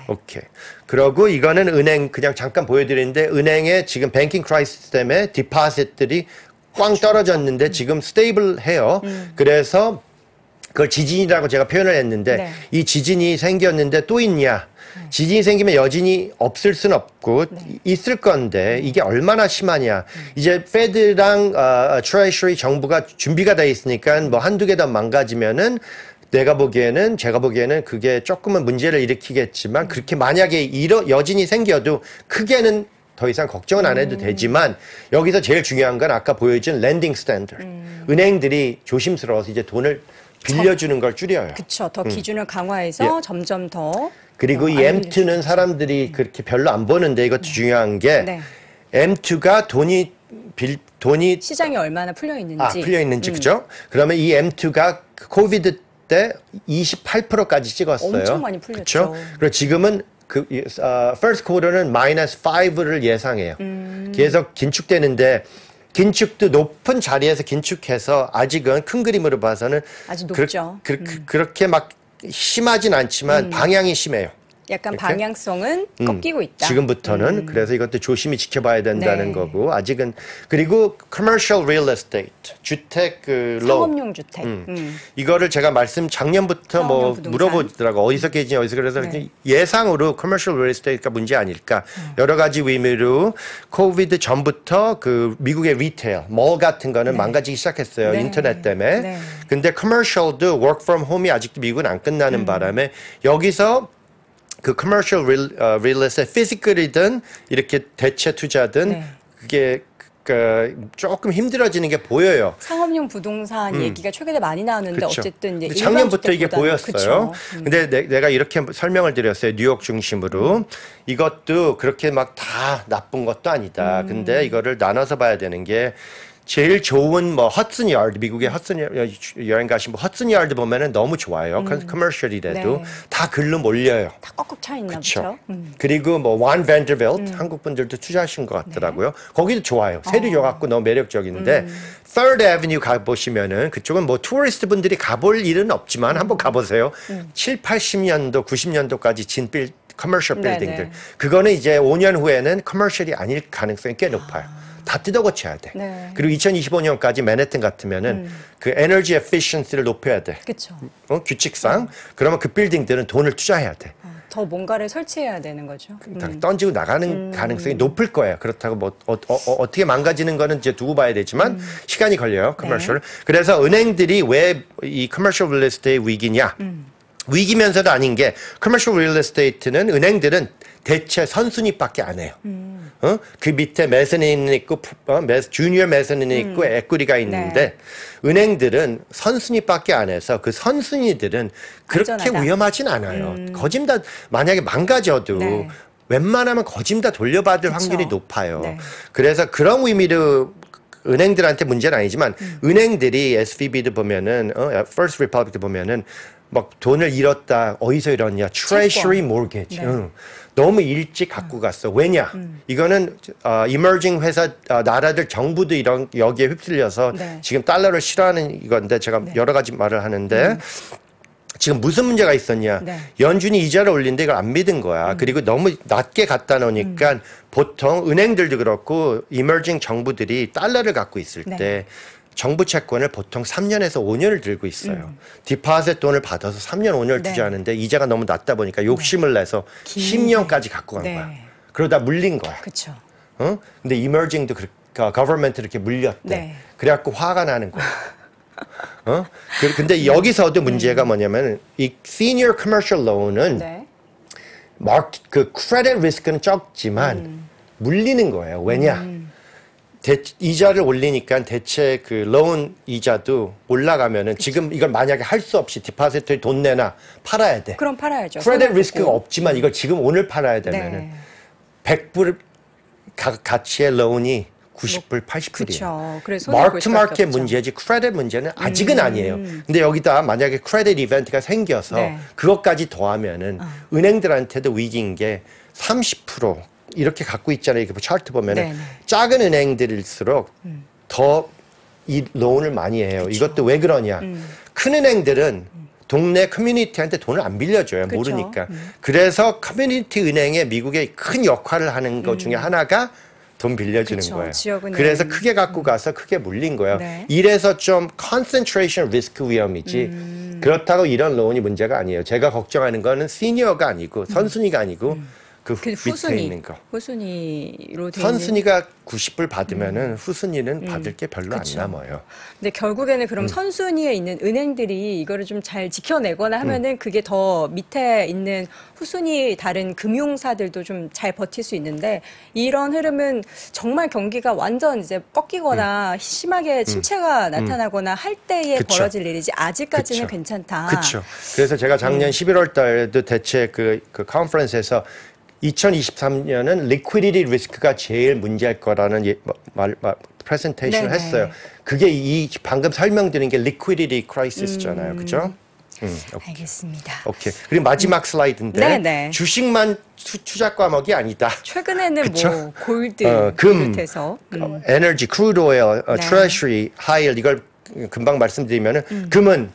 오케이. 그러고 이거는 은행 그냥 잠깐 보여드리는데 은행의 지금 뱅킹 크라이시스 때문에 디파짓들이 꽝 떨어졌는데 지금 스테이블해요. 그래서 그걸 지진이라고 제가 표현을 했는데 네. 이 지진이 생겼는데 또 있냐? 지진이 생기면 여진이 없을 순 없고 있을 건데 이게 얼마나 심하냐. 이제 페드랑 트레저리 정부가 준비가 돼 있으니까 뭐 한두 개 더 망가지면은 제가 보기에는 그게 조금은 문제를 일으키겠지만 그렇게 만약에 여진이 생겨도 크게는 더 이상 걱정은 안 해도 되지만 여기서 제일 중요한 건 아까 보여준 랜딩 스탠더드. 은행들이 조심스러워서 이제 돈을 빌려주는 걸 줄여요. 그렇죠. 더 기준을 강화해서 예. 점점 더 그리고 이 M2는 사람들이 그렇게 별로 안 보는데 이것도 중요한 게 네. M2가 돈이 시장이 얼마나 풀려 있는지. 풀려 있는지 그죠? 그러면 이 M2가 코비드 때 28%까지 찍었어요. 엄청 많이 풀렸죠. 그렇죠? 그리고 지금은 first quarter는 마이너스 5를 예상해요. 계속 긴축되는데 긴축도 높은 자리에서 긴축해서 아직은 큰 그림으로 봐서는 아주 높죠. 그렇게 막 심하진 않지만 방향이 심해요. 약간 이렇게? 방향성은 꺾이고 있다. 지금부터는 그래서 이것도 조심히 지켜봐야 된다는 네. 거고 아직은 그리고 commercial real estate 주택 loan 상업용 주택. 이거를 제가 작년부터 뭐 상업용 부동산. 물어보더라고 어디서 깨지냐 어디서 그래서 네. 예상으로 commercial real estate가 문제 아닐까 여러 가지 의미로 코비드 전부터 그 미국의 리테일 몰 같은 거는 망가지기 시작했어요 네. 인터넷 때문에 네. 근데 commercial도 work from home이 아직도 미국은 안 끝나는 바람에 여기서 그 commercial real estate, physical이든 이렇게 대체 투자든 네. 그게 조금 힘들어지는 게 보여요. 상업용 부동산 얘기가 최근에 많이 나왔는데 그쵸. 어쨌든 이제 근데 작년부터 이게 일반 주택보다는 보였어요. 그쵸. 근데 내가 이렇게 설명을 드렸어요. 뉴욕 중심으로. 이것도 그렇게 막 다 나쁜 것도 아니다. 근데 이거를 나눠서 봐야 되는 게 제일 좋은 뭐 허슨 야드 미국의 허슨 여행 가신 허슨 야드 보면은 너무 좋아요. 커머셜이라도 네. 다 글로 몰려요. 다 꽉꽉 차 있나 그렇죠. 보죠. 그리고 뭐 완 밴더빌트 한국 분들도 투자하신 것 같더라고요. 거기도 좋아요. 세도 좋아갖고 너무 매력적인데 Third Avenue 가 보시면은 그쪽은 뭐 투어리스트 분들이 가볼 일은 없지만 한번 가보세요. 7, 80년도, 90년도까지 진 커머셜 네네. 빌딩들. 그거는 이제 5년 후에는 커머셜이 아닐 가능성이 꽤 높아요. 다 뜯어 고쳐야 돼. 네. 그리고 2025년까지 맨해튼 같으면은 그 에너지 에피션시를 높여야 돼. 그렇죠. 규칙상. 그러면 그 빌딩들은 돈을 투자해야 돼. 더 뭔가를 설치해야 되는 거죠. 던지고 나가는 가능성이 높을 거예요. 그렇다고 뭐 어떻게 망가지는 거는 이제 두고 봐야 되지만 시간이 걸려요. 커머셜. 그래서 은행들이 왜 이 커머셜 리얼 에스테이트 위기냐? 위기면서도 아닌 게 커머셜 리얼 에스테이트는 은행들은 대체 선순위밖에 안 해요. 그 밑에 메zzanine 있고 주니어 메zzanine 있고 에퀴티가 있는데 은행들은 선순위밖에 안 해서 그 선순위들은 그렇게 안전하다. 위험하진 않아요. 거짐 다 만약에 망가져도 네. 웬만하면 거짐 다 돌려받을 그쵸. 확률이 높아요. 네. 그래서 그런 의미로 은행들한테 문제는 아니지만 은행들이 SVB도 보면은 First Republic도 보면은 막 돈을 잃었다. 어디서 잃었냐? Treasury Mortgage. 네. 너무 일찍 갖고 갔어. 왜냐? 이거는 emerging 회사 나라들 정부도 여기에 휩쓸려서 네. 지금 달러를 싫어하는 이건데 제가 여러 가지 말을 하는데 지금 무슨 문제가 있었냐? 네. 연준이 이자를 올리는데 이걸 안 믿은 거야. 그리고 너무 낮게 갖다 놓으니까 보통 은행들도 그렇고 emerging 정부들이 달러를 갖고 있을 네. 때 정부 채권을 보통 3년에서 5년을 들고 있어요. 디파짓 돈을 받아서 3년, 5년을 네. 투자하는데 이자가 너무 낮다 보니까 욕심을 내서 10년까지 갖고 간 네. 거야. 그러다 물린 거야. 그렇죠. 근데 emerging도 government 이렇게 물렸대. 네. 그래갖고 화가 나는 거야. 근데 여기서도 문제가 뭐냐면 이 senior commercial loan은 네. 그 크레딧 리스크는 적지만 물리는 거예요. 왜냐? 이자를 올리니까 대체 그 로운 이자도 올라가면은 지금 이걸 만약에 할 수 없이 디파지터에 돈 내나 팔아야 돼. 그럼 팔아야죠. 크레딧 손해 리스크가 보고. 없지만 이걸 지금 오늘 팔아야 되면은 네. 100불 가치의 로운이 90불, 80불이에요. 그렇죠. 그래서 마크 투 마켓 문제지 크레딧 문제는 아직은 아니에요. 근데 여기다 만약에 크레딧 이벤트가 생겨서 네. 그것까지 더하면은 은행들한테도 위기인 게 30% 이렇게 갖고 있잖아요. 이렇게 차트 보면은 네네. 작은 은행들일수록 더 이 로운을 많이 해요. 이것도 왜 그러냐? 큰 은행들은 동네 커뮤니티한테 돈을 안 빌려줘요. 그쵸. 모르니까. 그래서 커뮤니티 은행에 미국의 큰 역할을 하는 것 중에 하나가 돈 빌려주는 그쵸, 거예요. 지역은행. 그래서 크게 갖고 가서 크게 물린 거예요. 네. 이래서 좀 concentration risk 위험이지 그렇다고 이런 론이 문제가 아니에요. 제가 걱정하는 거는 시니어가 아니고 선순위가 아니고 그 밑에 있는 거. 후순위로 돼 있는. 선순위가 90불 받으면은 후순위는 받을 게 별로 그쵸. 안 남아요. 근데 결국에는 그럼 선순위에 있는 은행들이 이거를 좀 잘 지켜내거나 하면은 그게 더 밑에 있는 후순위 다른 금융사들도 좀 잘 버틸 수 있는데 이런 흐름은 정말 경기가 완전 이제 꺾이거나 심하게 침체가 나타나거나 할 때에 그쵸. 벌어질 일이지 아직까지는 그쵸. 괜찮다. 그렇죠. 그래서 제가 작년 11월 달에도 대체 그 컨퍼런스에서 2023년은 liquidity risk가 제일 문제일 거라는 프레젠테이션을 네네. 했어요. 그게 이 방금 설명드린 게 liquidity crisis잖아요. 그죠? 알겠습니다. 오케이. 그리고 마지막 슬라이드인데 네네. 주식만 투자 과목이 아니다. 최근에는 그쵸? 뭐 골드 금, 비롯해서 에너지, 크루드 오일, 네. 트레셔리, 하이힐 이걸 금방 말씀드리면은 금은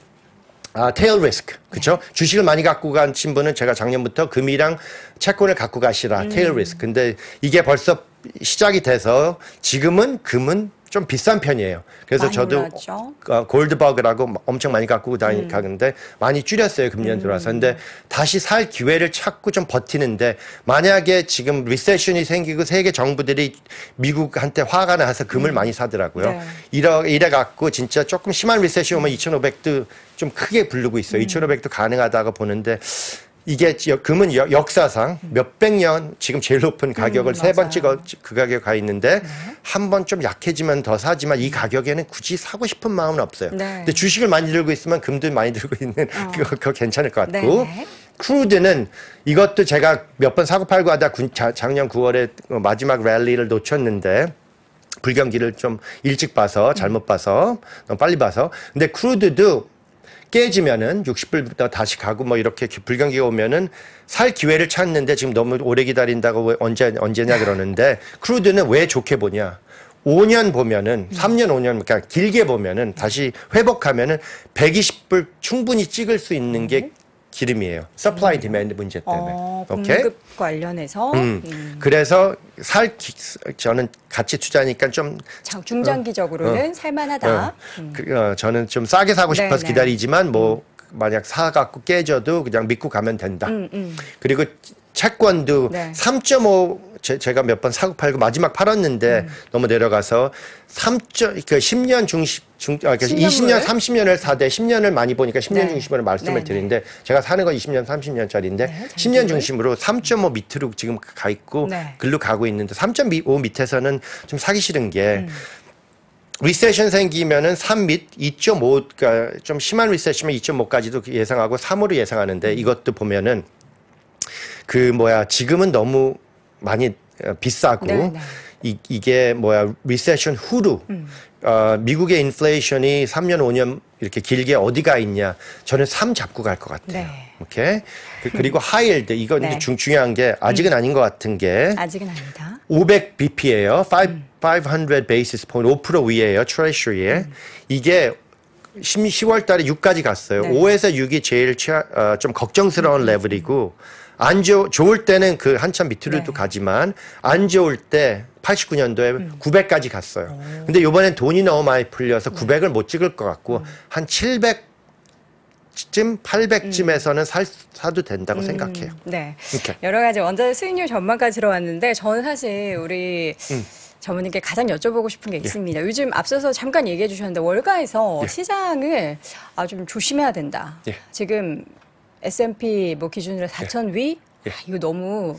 테일 리스크, 그렇죠? 주식을 많이 갖고 간 친분은 제가 작년부터 금이랑 채권을 갖고 가시라, 테일 리스크. 근데 이게 벌써 시작이 돼서 지금은 금은 좀 비싼 편이에요. 그래서 많이 저도 올랐죠? 골드버그라고 엄청 많이 갖고 가는데 많이 줄였어요, 금년 들어와서. 근데 다시 살 기회를 찾고 좀 버티는데 만약에 지금 리세션이 생기고 세계 정부들이 미국한테 화가 나서 금을 많이 사더라고요. 네. 이래 갖고 진짜 조금 심한 리세션 오면 2,500도 좀 크게 부르고 있어요. 2,500도 가능하다고 보는데 이게 금은 역사상 몇백 년 지금 제일 높은 가격을 세 번 찍어 그 가격에 가 있는데 한 번 좀 약해지면 더 사지만 이 가격에는 굳이 사고 싶은 마음은 없어요. 네. 근데 주식을 많이 들고 있으면 금도 많이 들고 있는 그거 괜찮을 것 같고 네네. 크루드는 이것도 제가 몇 번 사고 팔고 하다 작년 9월에 마지막 랠리를 놓쳤는데 불경기를 좀 일찍 봐서 잘못 봐서 너무 빨리 봐서 근데 크루드도 깨지면은 60불부터 다시 가고 뭐 이렇게 불경기가 오면은 살 기회를 찾는데 지금 너무 오래 기다린다고 왜 언제냐 그러는데 크루드는 왜 좋게 보냐? 5년 보면은 3년 5년 그러니까 길게 보면은 다시 회복하면은 120불 충분히 찍을 수 있는 게 기름이에요. 서플라이 디맨드 문제 때문에. 오케이? 공급 관련해서 그래서 저는 가치 투자니까 좀 중장기적으로는 살만하다. 저는 좀 싸게 사고 싶어서 네네. 기다리지만 뭐 만약 사갖고 깨져도 그냥 믿고 가면 된다. 그리고 채권도 네. 3.5 제가 몇 번 사고 팔고 마지막 팔았는데 너무 내려가서 10년 그러니까 20년, 30년을 사되 10년을 많이 보니까 10년 네. 중심으로 말씀을 네, 드리는데 제가 사는 건 20년, 30년짜리인데 네, 10년 중심으로 3.5 밑으로 지금 가 있고 네. 글로 가고 있는데 3.5 밑에서는 좀 사기 싫은 게 리세션 생기면은 3밑 2.5, 그러니까 좀 심한 리세션이면 2.5까지도 예상하고 3으로 예상하는데 이것도 보면은 지금은 너무 많이 비싸고 네, 네. 이게 리세션 후로 미국의 인플레이션이 3년 5년 이렇게 길게 어디가 있냐 저는 3 잡고 갈 것 같아요. 네. 오케이. 그리고 하이힐드 이건 네. 중요한 게 아직은 아닌 것 같은 게 아직은 아니다. 500 bp예요. 500 basis point 5% 위에요. 트레셔리에 이게 10월 달에 6까지 갔어요. 네. 5에서 6이 제일 좀 걱정스러운 레벨이고 좋을 때는 그 한참 밑으로도 네. 가지만 가지만 안 좋을 때 89년도에 900까지 갔어요. 근데 이번엔 돈이 너무 많이 풀려서 900을 못 찍을 것 같고 한 700쯤 800쯤에서는 사도 된다고 생각해요. 네. 이렇게. 여러 가지 원자재 수익률 전망까지 들어왔는데 저는 사실 우리 전문님께 가장 여쭤보고 싶은 게 있습니다. 요즘 앞서서 잠깐 얘기해 주셨는데 월가에서 시장을 좀 조심해야 된다. 예. 지금 S&P 뭐 기준으로 4천 위? 예. 이거 너무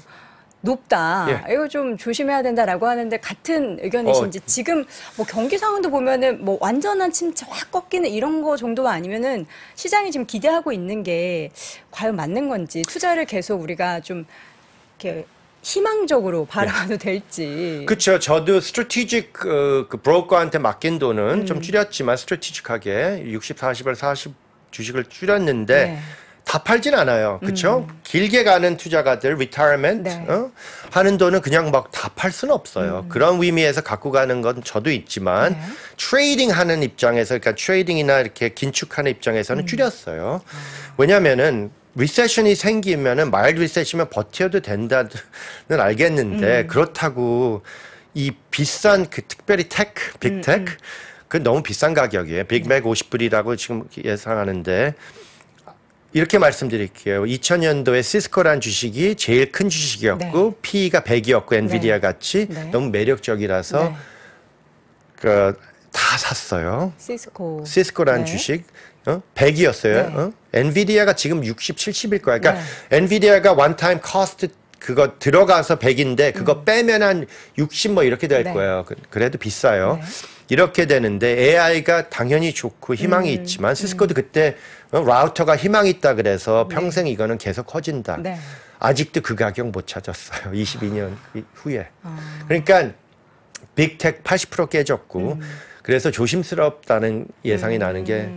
높다. 예. 이거 좀 조심해야 된다라고 하는데 같은 의견이신지 지금 뭐 경기 상황도 보면은 뭐 완전한 침체 확 꺾이는 이런 거 정도가 아니면은 시장이 지금 기대하고 있는 게 과연 맞는 건지 투자를 계속 우리가 좀 이렇게 희망적으로 바라봐도 될지. 그렇죠. 저도 스트래티직 그 브로커한테 맡긴 돈은 좀 줄였지만 스트래티직하게 60, 40을 40 주식을 줄였는데 네. 다 팔진 않아요. 그렇죠? 길게 가는 투자가들 리타이어먼트 네. 하는 돈은 그냥 막 다 팔 수는 없어요. 그런 의미에서 갖고 가는 건 저도 있지만 네. 트레이딩 하는 입장에서 그러니까 트레이딩이나 이렇게 긴축하는 입장에서는 줄였어요. 왜냐면은 리세션이 생기면은 마일드 리세션이면 버텨도 된다는 알겠는데 그렇다고 이 비싼 그 특별히 테크, 빅테크 그 너무 비싼 가격이에요. 빅맥 50불이라고 지금 예상하는데 이렇게 말씀드릴게요. 2000년도에 시스코라는 주식이 제일 큰 주식이었고 PE가 100이었고 엔비디아 같이 너무 매력적이라서 다 샀어요. 시스코라는 주식 100이었어요. 엔비디아가 지금 60, 70일 거야. 그러니까 엔비디아가 원타임 코스트 그거 들어가서 100인데 그거 빼면 한 60 뭐 이렇게 될 거예요. 그래도 비싸요. 이렇게 되는데 AI가 당연히 좋고 희망이 있지만 시스코도 그때 라우터가 희망이 있다 그래서 평생 이거는 계속 커진다. 아직도 그 가격 못 찾았어요. 22년 후에. 그러니까 빅텍 80% 깨졌고 그래서 조심스럽다는 예상이 나는 게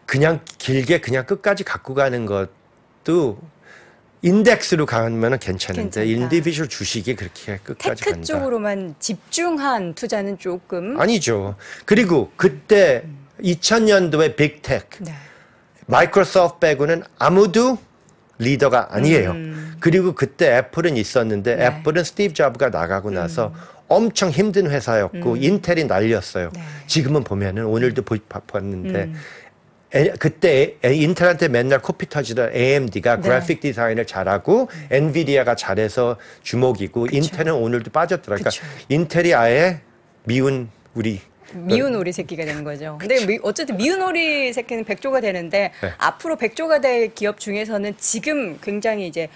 그냥 길게 그냥 끝까지 갖고 가는 것도 인덱스로 가면 괜찮은데 인디비주얼 주식이 그렇게 끝까지 테크 간다. 쪽으로만 집중한 투자는 조금 아니죠. 그리고 그때 2000년도에 빅테크 마이크로소프트 빼고는 아무도 리더가 아니에요. 그리고 그때 애플은 있었는데 애플은 스티브 잡스가 나가고 나서 엄청 힘든 회사였고 인텔이 날렸어요. 지금은 보면은 오늘도 봤는데 그때 인텔한테 맨날 코피 터지던 AMD가 그래픽 디자인을 잘하고 엔비디아가 잘해서 주목이고 인텔은 오늘도 빠졌더라고요. 그러니까 인텔이 아예 미운 오리 새끼가 되는 거죠. 근데 어쨌든 미운 오리 새끼는 100조가 되는데 앞으로 100조가 될 기업 중에서는 지금 굉장히 이제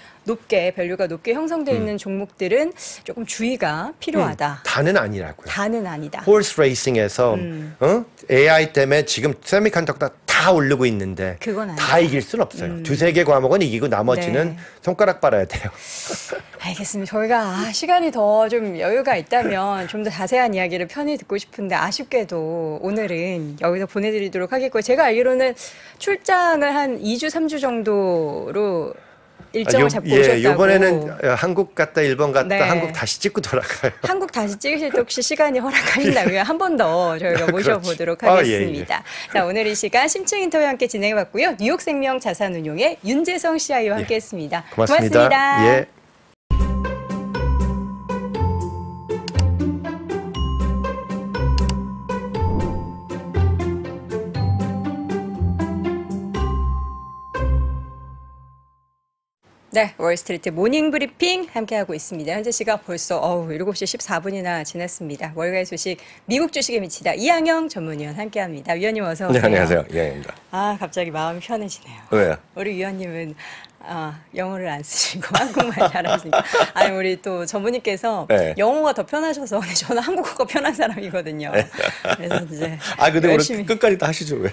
밸류가 높게 형성되어 있는 종목들은 조금 주의가 필요하다. 다는 아니라고요. 다는 아니다. 홀스 레이싱에서 AI 때문에 지금 세미컨덕터 다 오르고 있는데 다 이길 수는 없어요. 두세 개 과목은 이기고 나머지는 손가락 빨아야 돼요. 알겠습니다. 저희가 시간이 더 좀 여유가 있다면 좀 더 자세한 이야기를 편히 듣고 싶은데 아쉽게도 오늘은 여기서 보내드리도록 하겠고요. 제가 알기로는 출장을 한 2주, 3주 정도로 일정을 잡고 오셨다고. 이번에는 한국 갔다 일본 갔다 한국 다시 찍고 돌아가요. 한국 다시 찍으실 때 혹시 시간이 허락하신다면 한 번 더 저희가 모셔보도록 하겠습니다. 자, 오늘 이 시간 심층 인터뷰 함께 진행해봤고요. 뉴욕생명 자산운용의 윤재성 CIO와 함께했습니다. 고맙습니다. 예. 네, 월스트리트 모닝 브리핑 함께하고 있습니다. 현재 시각 벌써 7시 14분이나 지났습니다. 월가의 소식, 미국 주식에 미치다 이항영 전문위원 함께합니다. 위원님 어서 오세요. 네, 안녕하세요. 이항영입니다. 갑자기 마음이 편해지네요. 왜요? 우리 위원님은 영어를 안 쓰시고 한국말 잘하시니까. 아니, 우리 또 전무님께서 영어가 더 편하셔서 저는 한국어가 편한 사람이거든요. 그래서 이제 근데 열심히. 오늘 끝까지 다 하시죠, 왜?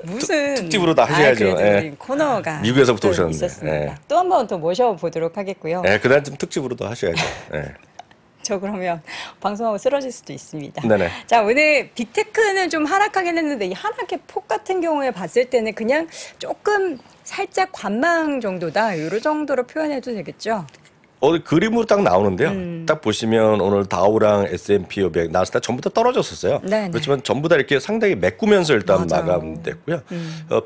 무슨 특집으로 다 하셔야죠. 그래도 코너가 미국에서부터 오셨는데 있었습니다. 또 한 번 더 모셔보도록 하겠고요. 그날 좀 특집으로도 하셔야죠. 저 그러면 방송하고 쓰러질 수도 있습니다. 네네. 자, 오늘 빅테크는 좀 하락하긴 했는데 이 하락의 폭 같은 경우에 봤을 때는 그냥 조금 살짝 관망 정도다. 이런 정도로 표현해도 되겠죠? 그림으로 딱 나오는데요. 딱 보시면 오늘 다우랑 S&P 500 나왔을 때 전부 다 떨어졌었어요. 그렇지만 전부 다 이렇게 상당히 메꾸면서 일단 마감됐고요.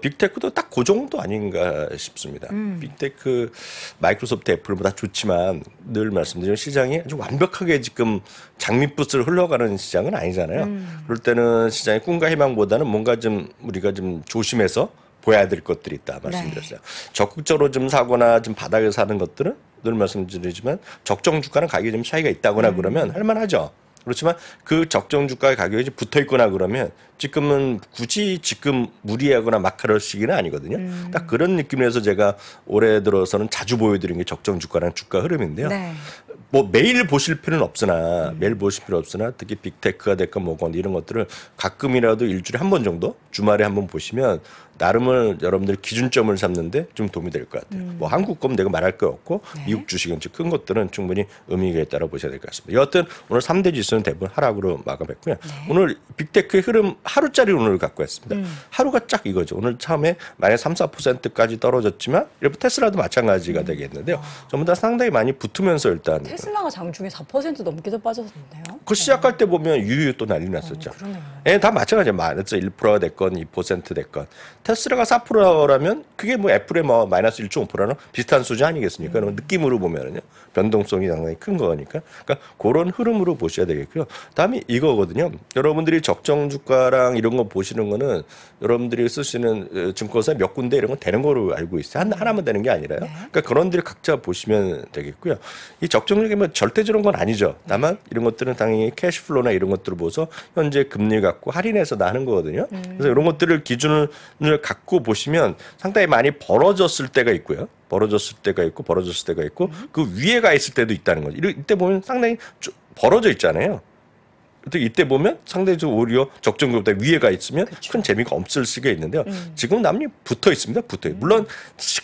빅테크도 딱 그 정도 아닌가 싶습니다. 빅테크, 마이크로소프트, 애플보다 좋지만 늘 말씀드린 시장이 아주 완벽하게 지금 장밋붓을 흘러가는 시장은 아니잖아요. 그럴 때는 시장의 꿈과 희망보다는 뭔가 좀 우리가 좀 조심해서 보여야 될 것들이 있다 말씀드렸어요. 적극적으로 좀 사거나 좀 바닥에 사는 것들은 늘 말씀드리지만 적정 주가는 가격이 좀 차이가 있다거나 그러면 할만하죠. 그렇지만 그 적정 주가의 가격이 붙어 있거나 그러면 지금은 굳이 지금 무리하거나 막 그럴 시기는 아니거든요. 딱 그런 느낌에서 제가 올해 들어서는 자주 보여드린 게 적정 주가랑 주가 흐름인데요. 뭐 매일 보실 필요는 없으나 특히 빅테크가 됐건 뭐건 이런 것들을 가끔이라도 일주일에 한 번 정도 주말에 한 번 보시면 나름을 여러분들 기준점을 잡는데 좀 도움이 될 것 같아요. 뭐 한국 건 내가 말할 거 없고 미국 주식은 큰 것들은 충분히 의미에 따라 보셔야 될 것 같습니다. 여하튼 오늘 3대 지수는 대부분 하락으로 마감했고요. 오늘 빅테크의 흐름 하루짜리 오늘 갖고 왔습니다. 하루가 쫙 이거죠. 오늘 처음에 만약 3, 4%까지 떨어졌지만 일부 테슬라도 마찬가지가 되겠는데요. 전부 다 상당히 많이 붙으면서 일단 테슬라가 장중에 4% 넘게 더 빠졌는데요. 그 시작할 때 보면 유유 또 난리 났었죠. 다 마찬가지예요. 1%가 됐건 2% 됐건 테슬라가 4%라면 그게 뭐 애플의 뭐 마이너스 1.5%랑 비슷한 수준 아니겠습니까? 그럼 느낌으로 보면은요. 변동성이 상당히 큰 거니까. 그러니까 그런 흐름으로 보셔야 되겠고요. 다음이 이거거든요. 여러분들이 적정 주가랑 이런 거 보시는 거는 여러분들이 쓰시는 증권사 몇 군데 이런 건 되는 거로 알고 있어요. 하나만 되는 게 아니라요. 그러니까 그런 데를 각자 보시면 되겠고요. 이 적정률이 뭐 절대적인 건 아니죠. 다만 이런 것들은 당연히 캐시플로나 이런 것들을 보서 현재 금리 갖고 할인해서 나는 거거든요. 그래서 이런 것들을 기준을 갖고 보시면 상당히 많이 벌어졌을 때가 있고요. 벌어졌을 때가 있고 벌어졌을 때가 있고 그 위에 가 있을 때도 있다는 거죠. 이때 보면 상당히 벌어져 있잖아요. 이때 보면 상당히 오히려 적정보다 위에 가 있으면 그렇죠. 큰 재미가 없을 수가 있는데요. 지금 남이 붙어 있습니다. 붙어. 물론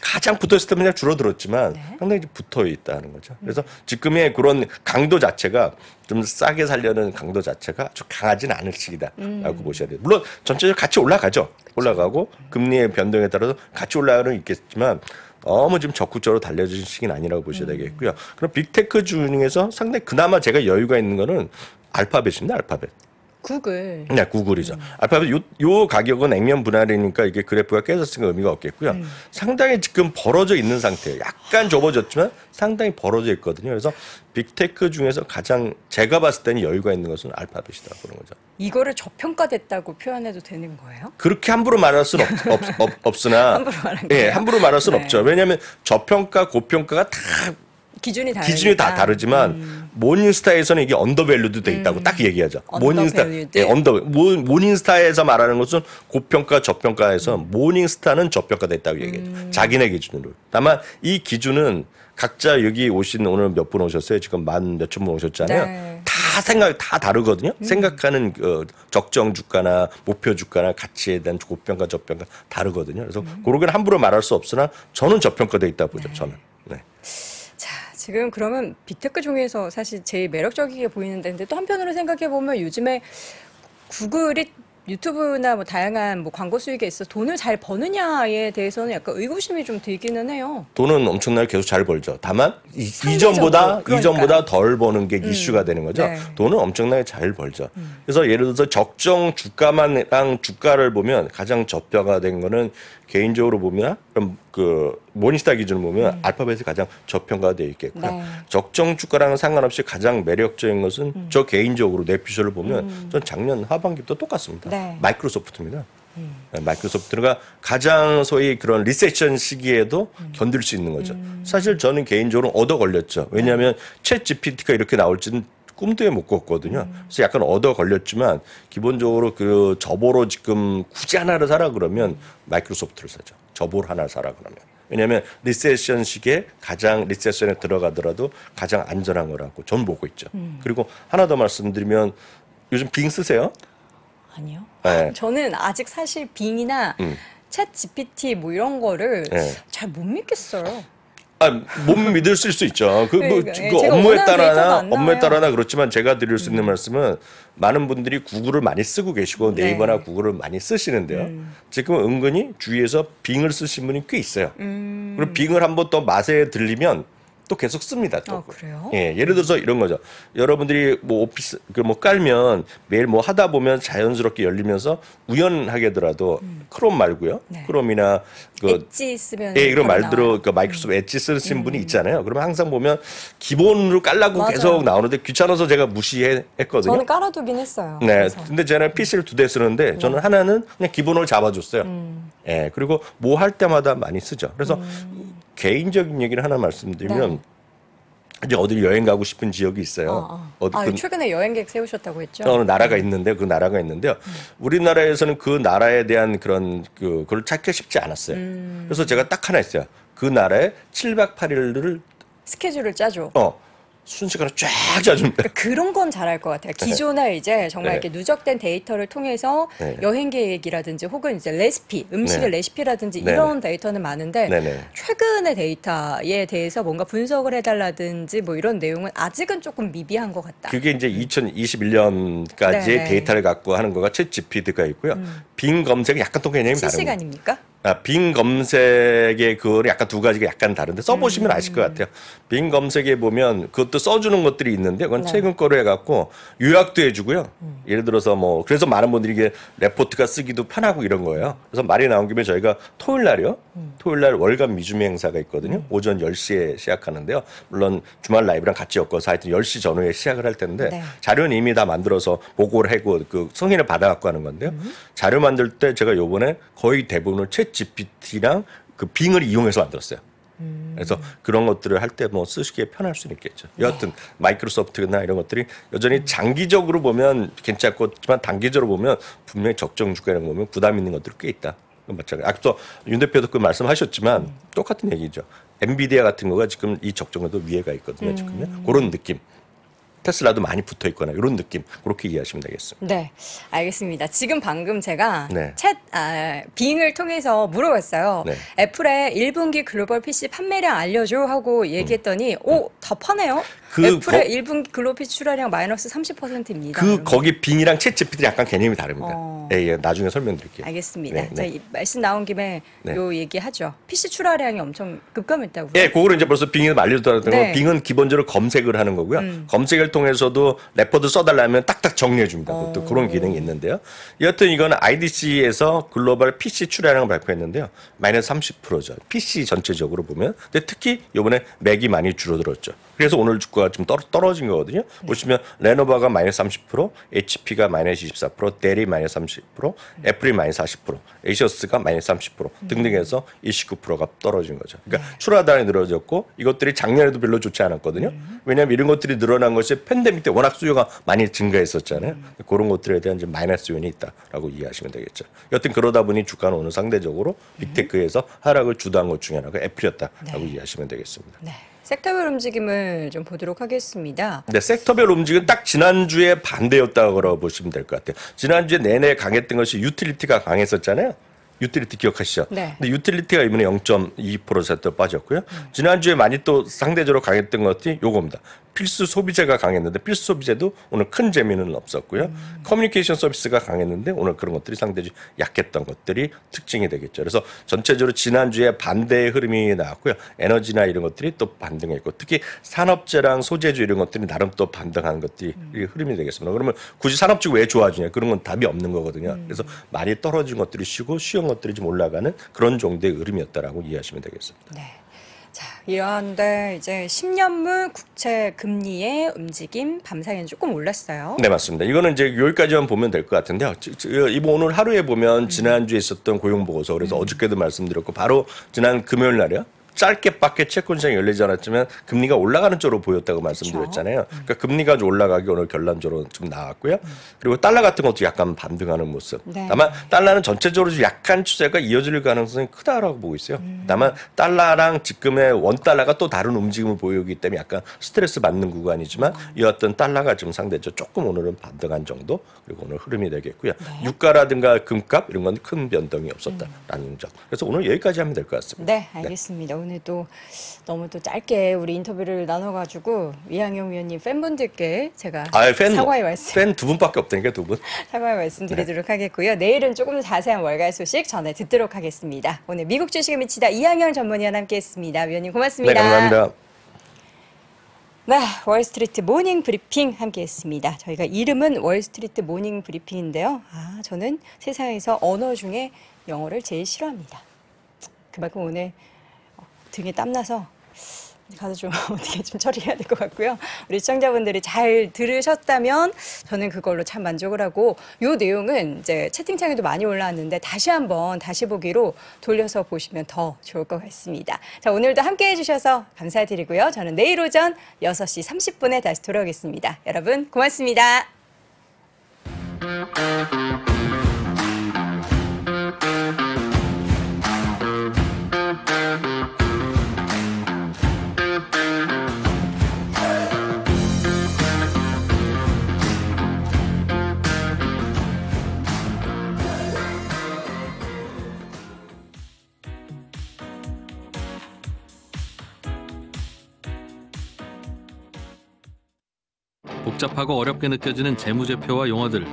가장 붙어 있을 때는 줄어들었지만 상당히 붙어 있다는 거죠. 그래서 지금의 그런 강도 자체가 좀 싸게 살려는 강도 자체가 아주 강하진 않을 시기다라고 보셔야 돼요. 물론 전체적으로 같이 올라가죠. 올라가고 금리의 변동에 따라서 같이 올라가는 있겠지만 너무 지금 적극적으로 달려주신 시기는 아니라고 보셔야 되겠고요. 그럼 빅테크 중에서 상당히 그나마 제가 여유가 있는 거는 알파벳입니다. 알파벳. 구글. 네, 구글이죠. 알파벳 요 가격은 액면 분할이니까 이게 그래프가 깨졌으니까 의미가 없겠고요. 상당히 지금 벌어져 있는 상태예요. 약간 좁아졌지만 상당히 벌어져 있거든요. 그래서 빅테크 중에서 가장 제가 봤을 때는 여유가 있는 것은 알파벳이다 그런 거죠. 이거를 저평가됐다고 표현해도 되는 거예요? 그렇게 함부로 말할 수는 없으나 함부로 말한 예, 함부로 말할 수는 없죠. 왜냐하면 저평가, 고평가가 다 기준이 다 다르지만 모닝스타에서는 이게 언더밸류도 돼 있다고 딱 얘기하죠. 모닝스타에서 말하는 것은 고평가, 저평가에서 모닝스타는 저평가돼 있다고 얘기해요. 자기네 기준으로. 다만 이 기준은 각자 여기 오신 오늘 몇 분 오셨어요? 지금 만 몇천 분 오셨잖아요. 네. 다 다르거든요. 생각하는 적정 주가나 목표 주가나 가치에 대한 고평가, 저평가 다르거든요. 그래서 그러긴 함부로 말할 수 없으나 저는 저평가돼 있다 보죠. 저는. 네. 자, 지금 그러면 빅테크 중에서 사실 제일 매력적이게 보이는데 근데 또 한편으로 생각해 보면 요즘에 구글이 유튜브나 뭐 다양한 뭐 광고 수익에 있어 돈을 잘 버느냐에 대해서는 약간 의구심이 좀 들기는 해요. 돈은 엄청나게 계속 잘 벌죠. 다만 이전보다 덜 버는 게 이슈가 되는 거죠. 네. 돈은 엄청나게 잘 벌죠. 그래서 예를 들어서 적정 주가만랑 주가를 보면 가장 저평가된 거는 개인적으로 보면 그럼 그 모닝스타 기준으로 보면 알파벳이 가장 저평가되어 있겠고요. 네. 적정 주가랑은 상관없이 가장 매력적인 것은 저 개인적으로 내 피셜을 보면 전 작년 하반기부터 똑같습니다. 네. 마이크로소프트입니다. 마이크로소프트가 가장 소위 그런 리세션 시기에도 견딜 수 있는 거죠. 사실 저는 개인적으로 얻어 걸렸죠. 왜냐하면 챗 GPT가 이렇게 나올지는 꿈도 못 꿨거든요. 그래서 약간 얻어 걸렸지만 기본적으로 그 저보로 지금 굳이 하나를 사라 그러면 마이크로소프트를 사죠. 저보로 하나를 사라 그러면. 왜냐하면 리세션 시기에 가장 리세션에 들어가더라도 가장 안전한 거라고 전 보고 있죠. 그리고 하나 더 말씀드리면 요즘 빙 쓰세요? 아니요. 네. 저는 아직 사실 빙이나 챗 GPT 뭐 이런 거를 네. 잘 못 믿겠어요. 못 믿을 수 있죠. 그러니까, 그 제가 업무에 원하는 데이터가 안 따라나 나와요. 그렇지만 제가 드릴 수 있는 말씀은 많은 분들이 구글을 많이 쓰고 계시고 네이버나 구글을 많이 쓰시는데요. 지금 은근히 주위에서 빙을 쓰신 분이 꽤 있어요. 그리고 빙을 한번 또 맛에 들리면 또 계속 씁니다. 또. 그래요? 예, 예를 들어서 이런 거죠. 여러분들이 뭐 오피스 뭐 깔면 매일 뭐 하다 보면 자연스럽게 열리면서 우연하게더라도 크롬 말고요. 네. 크롬이나 엣지 쓰면 예, 이런 바로 말대로 나와요. 그 마이크로소프트 엣지 쓰신 분이 있잖아요. 그러면 항상 보면 기본으로 깔라고 맞아요. 계속 나오는데 귀찮아서 제가 무시했거든요. 저는 깔아두긴 했어요. 네. 그래서. 근데 저는 PC를 2대 쓰는데 저는 하나는 그냥 기본으로 잡아줬어요. 예. 그리고 뭐 할 때마다 많이 쓰죠. 그래서 개인적인 얘기를 하나 말씀드리면 네. 이제 어디 여행 가고 싶은 지역이 있어요. 최근에 여행 계획 세우셨다고 했죠? 어느 나라가 있는데 그 나라가 있는데요. 우리나라에서는 그 나라에 대한 그걸 찾기 쉽지 않았어요. 그래서 제가 딱 하나 있어요. 그 나라에 7박 8일을 스케줄을 짜줘. 순식간에 쫙 짜줍니다. 그러니까 그런 건 잘할 것 같아요. 기존에 이제 정말 네. 이렇게 누적된 데이터를 통해서 네. 여행 계획이라든지 혹은 이제 레시피, 음식의 네. 레시피라든지 네. 이런 데이터는 많은데 네네. 최근의 데이터에 대해서 뭔가 분석을 해달라든지 뭐 이런 내용은 아직은 조금 미비한 것 같다. 그게 이제 2021년까지의 네네. 데이터를 갖고 하는 거가 챗 GPT가 있고요. 빙 검색은 약간 또 개념이 다른 거예요. 실시간입니까? 빙 검색의 그거는 약간 두 가지가 약간 다른데 써보시면 아실 것 같아요. 빙 검색에 보면 그것도 써주는 것들이 있는데 그건 네. 최근 거로 해갖고 요약도 해주고요. 예를 들어서 뭐 그래서 많은 분들이 이게 레포트가 쓰기도 편하고 이런 거예요. 그래서 말이 나온 김에 저희가 토요일 날이요. 토요일 날 월간 미주미 행사가 있거든요. 오전 10시에 시작하는데요. 물론 주말 라이브랑 같이 엮어서 하여튼 10시 전후에 시작을 할 텐데 네. 자료는 이미 다 만들어서 보고를 하고 그 승인을 받아갖고 하는 건데요. 자료 만들 때 제가 요번에 거의 대부분을 챗 GPT랑 그 빙을 이용해서 만들었어요. 그래서 그런 것들을 할 때 뭐 쓰시기에 편할 수는 있겠죠. 여하튼 마이크로소프트나 이런 것들이 여전히 장기적으로 보면 괜찮지만 단기적으로 보면 분명히 적정 주가라는 거 보면 부담 있는 것들이 꽤 있다. 마찬가지. 앞서 윤 대표도 그 말씀하셨지만 똑같은 얘기죠. 엔비디아 같은 거가 지금 이 적정에도 위에가 있거든요. 지금요. 그런 느낌. 테슬라도 많이 붙어 있거나 이런 느낌 그렇게 이해하시면 되겠습니다. 네, 알겠습니다. 지금 방금 제가 네. 빙을 통해서 물어봤어요. 네. 애플의 1분기 글로벌 PC 판매량 알려줘 하고 얘기했더니 다 파네요. 애플의 1분기 글로벌 PC 출하량 마이너스 30%입니다. 거기 빙이랑 챗 GPT랑 약간 개념이 다릅니다. 예, 나중에 설명드릴게요. 알겠습니다. 네, 자, 네. 이 말씀 나온 김에 네. 요 얘기하죠. PC 출하량이 엄청 급감했다고요? 예, 그거를 이제 벌써 빙을 알려줬다는 네. 건 빙은 기본적으로 검색을 하는 거고요. 검색을 통해서도 레포드 써달라면 딱딱 정리해 줍니다. 또 그런 기능이 있는데요. 여하튼 이거는 IDC에서 글로벌 PC 출하량을 발표했는데요. 마이너스 30%죠. PC 전체적으로 보면. 근데 특히 이번에 맥이 많이 줄어들었죠. 그래서 오늘 주가가 좀 떨어진 거거든요. 보시면 레노버가 마이너스 30%, HP가 마이너스 24%, 델이 마이너스 30%, 애플이 마이너스 40%, 에이셔스가 마이너스 30% 등등해서 29%가 떨어진 거죠. 그러니까 출하량이 늘어졌고 이것들이 작년에도 별로 좋지 않았거든요. 왜냐하면 이런 것들이 늘어난 것이 팬데믹 때 워낙 수요가 많이 증가했었잖아요. 그런 것들에 대한 이제 마이너스 요인이 있다라고 이해하시면 되겠죠. 여튼 그러다 보니 주가는 오늘 상대적으로 빅테크에서 하락을 주도한 것 중에 하나가 애플이었다라고 이해하시면 되겠습니다. 네. 섹터별 움직임을 좀 보도록 하겠습니다. 네, 섹터별 움직임은 딱 지난주에 반대였다고 보시면 될 것 같아요. 지난주에 내내 강했던 것이 유틸리티가 강했었잖아요. 유틸리티 기억하시죠? 네. 근데 유틸리티가 이번에 0.2% 빠졌고요. 지난주에 많이 또 상대적으로 강했던 것이 요겁니다. 필수 소비재가 강했는데 필수 소비재도 오늘 큰 재미는 없었고요. 커뮤니케이션 서비스가 강했는데 오늘 그런 것들이 상대적으로 약했던 것들이 특징이 되겠죠. 그래서 전체적으로 지난주에 반대의 흐름이 나왔고요. 에너지나 이런 것들이 또 반등했고 특히 산업재랑 소재주 이런 것들이 나름 또 반등하는 것들이 흐름이 되겠습니다. 그러면 굳이 산업주가 왜 좋아지냐? 그런 건 답이 없는 거거든요. 그래서 많이 떨어진 것들이 쉬고 쉬운 것들이 좀 올라가는 그런 정도의 흐름이었다라고 이해하시면 되겠습니다. 네. 자, 이러한데 이제 10년물 국채 금리의 움직임 밤사이는 조금 올랐어요. 네, 맞습니다. 이거는 이제 여기까지만 보면 될 것 같은데요. 이번 오늘 하루에 보면 지난주에 있었던 고용보고서 그래서 어저께도 말씀드렸고 바로 지난 금요일 날이요. 짧게밖에 채권 시장이 열리지 않았지만 금리가 올라가는 쪽으로 보였다고 말씀드렸잖아요. 그러니까 금리가 좀 올라가기 오늘 결론적으로 좀 나왔고요. 그리고 달러 같은 것도 약간 반등하는 모습. 네. 다만 달러는 전체적으로 좀 약간 추세가 이어질 가능성이 크다라고 보고 있어요. 다만 달러랑 지금의 원 달러가 또 다른 움직임을 보이기 때문에 약간 스트레스 받는 구간이지만 이 어떤 달러가 좀 상대적으로 조금 오늘은 반등한 정도 그리고 오늘 흐름이 되겠고요. 유가라든가 금값 이런 건 큰 변동이 없었다라는 점. 그래서 오늘 여기까지 하면 될 것 같습니다. 네, 알겠습니다. 오늘 또 너무 또 짧게 우리 인터뷰를 나눠가지고 이항영 위원님 팬분들께 제가 사과의 말씀 팬 두 분밖에 없다니까 두 분. 사과의 말씀 드리도록 하겠고요. 내일은 조금 더 자세한 월가 소식 전해 듣도록 하겠습니다. 오늘 미국 주식에 미치다 이항영 전문위원 함께했습니다. 위원님 고맙습니다. 네, 감사합니다. 네, 월스트리트 모닝 브리핑 함께했습니다. 저희가 이름은 월스트리트 모닝 브리핑인데요. 저는 세상에서 언어 중에 영어를 제일 싫어합니다. 그만큼 오늘 등에 땀나서 가서 좀 어떻게 좀 처리해야 될 것 같고요. 우리 시청자분들이 잘 들으셨다면 저는 그걸로 참 만족을 하고 이 내용은 이제 채팅창에도 많이 올라왔는데 다시 한번 다시 보기로 돌려서 보시면 더 좋을 것 같습니다. 자, 오늘도 함께해 주셔서 감사드리고요. 저는 내일 오전 6시 30분에 다시 돌아오겠습니다. 여러분 고맙습니다. 복잡하고 어렵게 느껴지는 재무제표와 용어들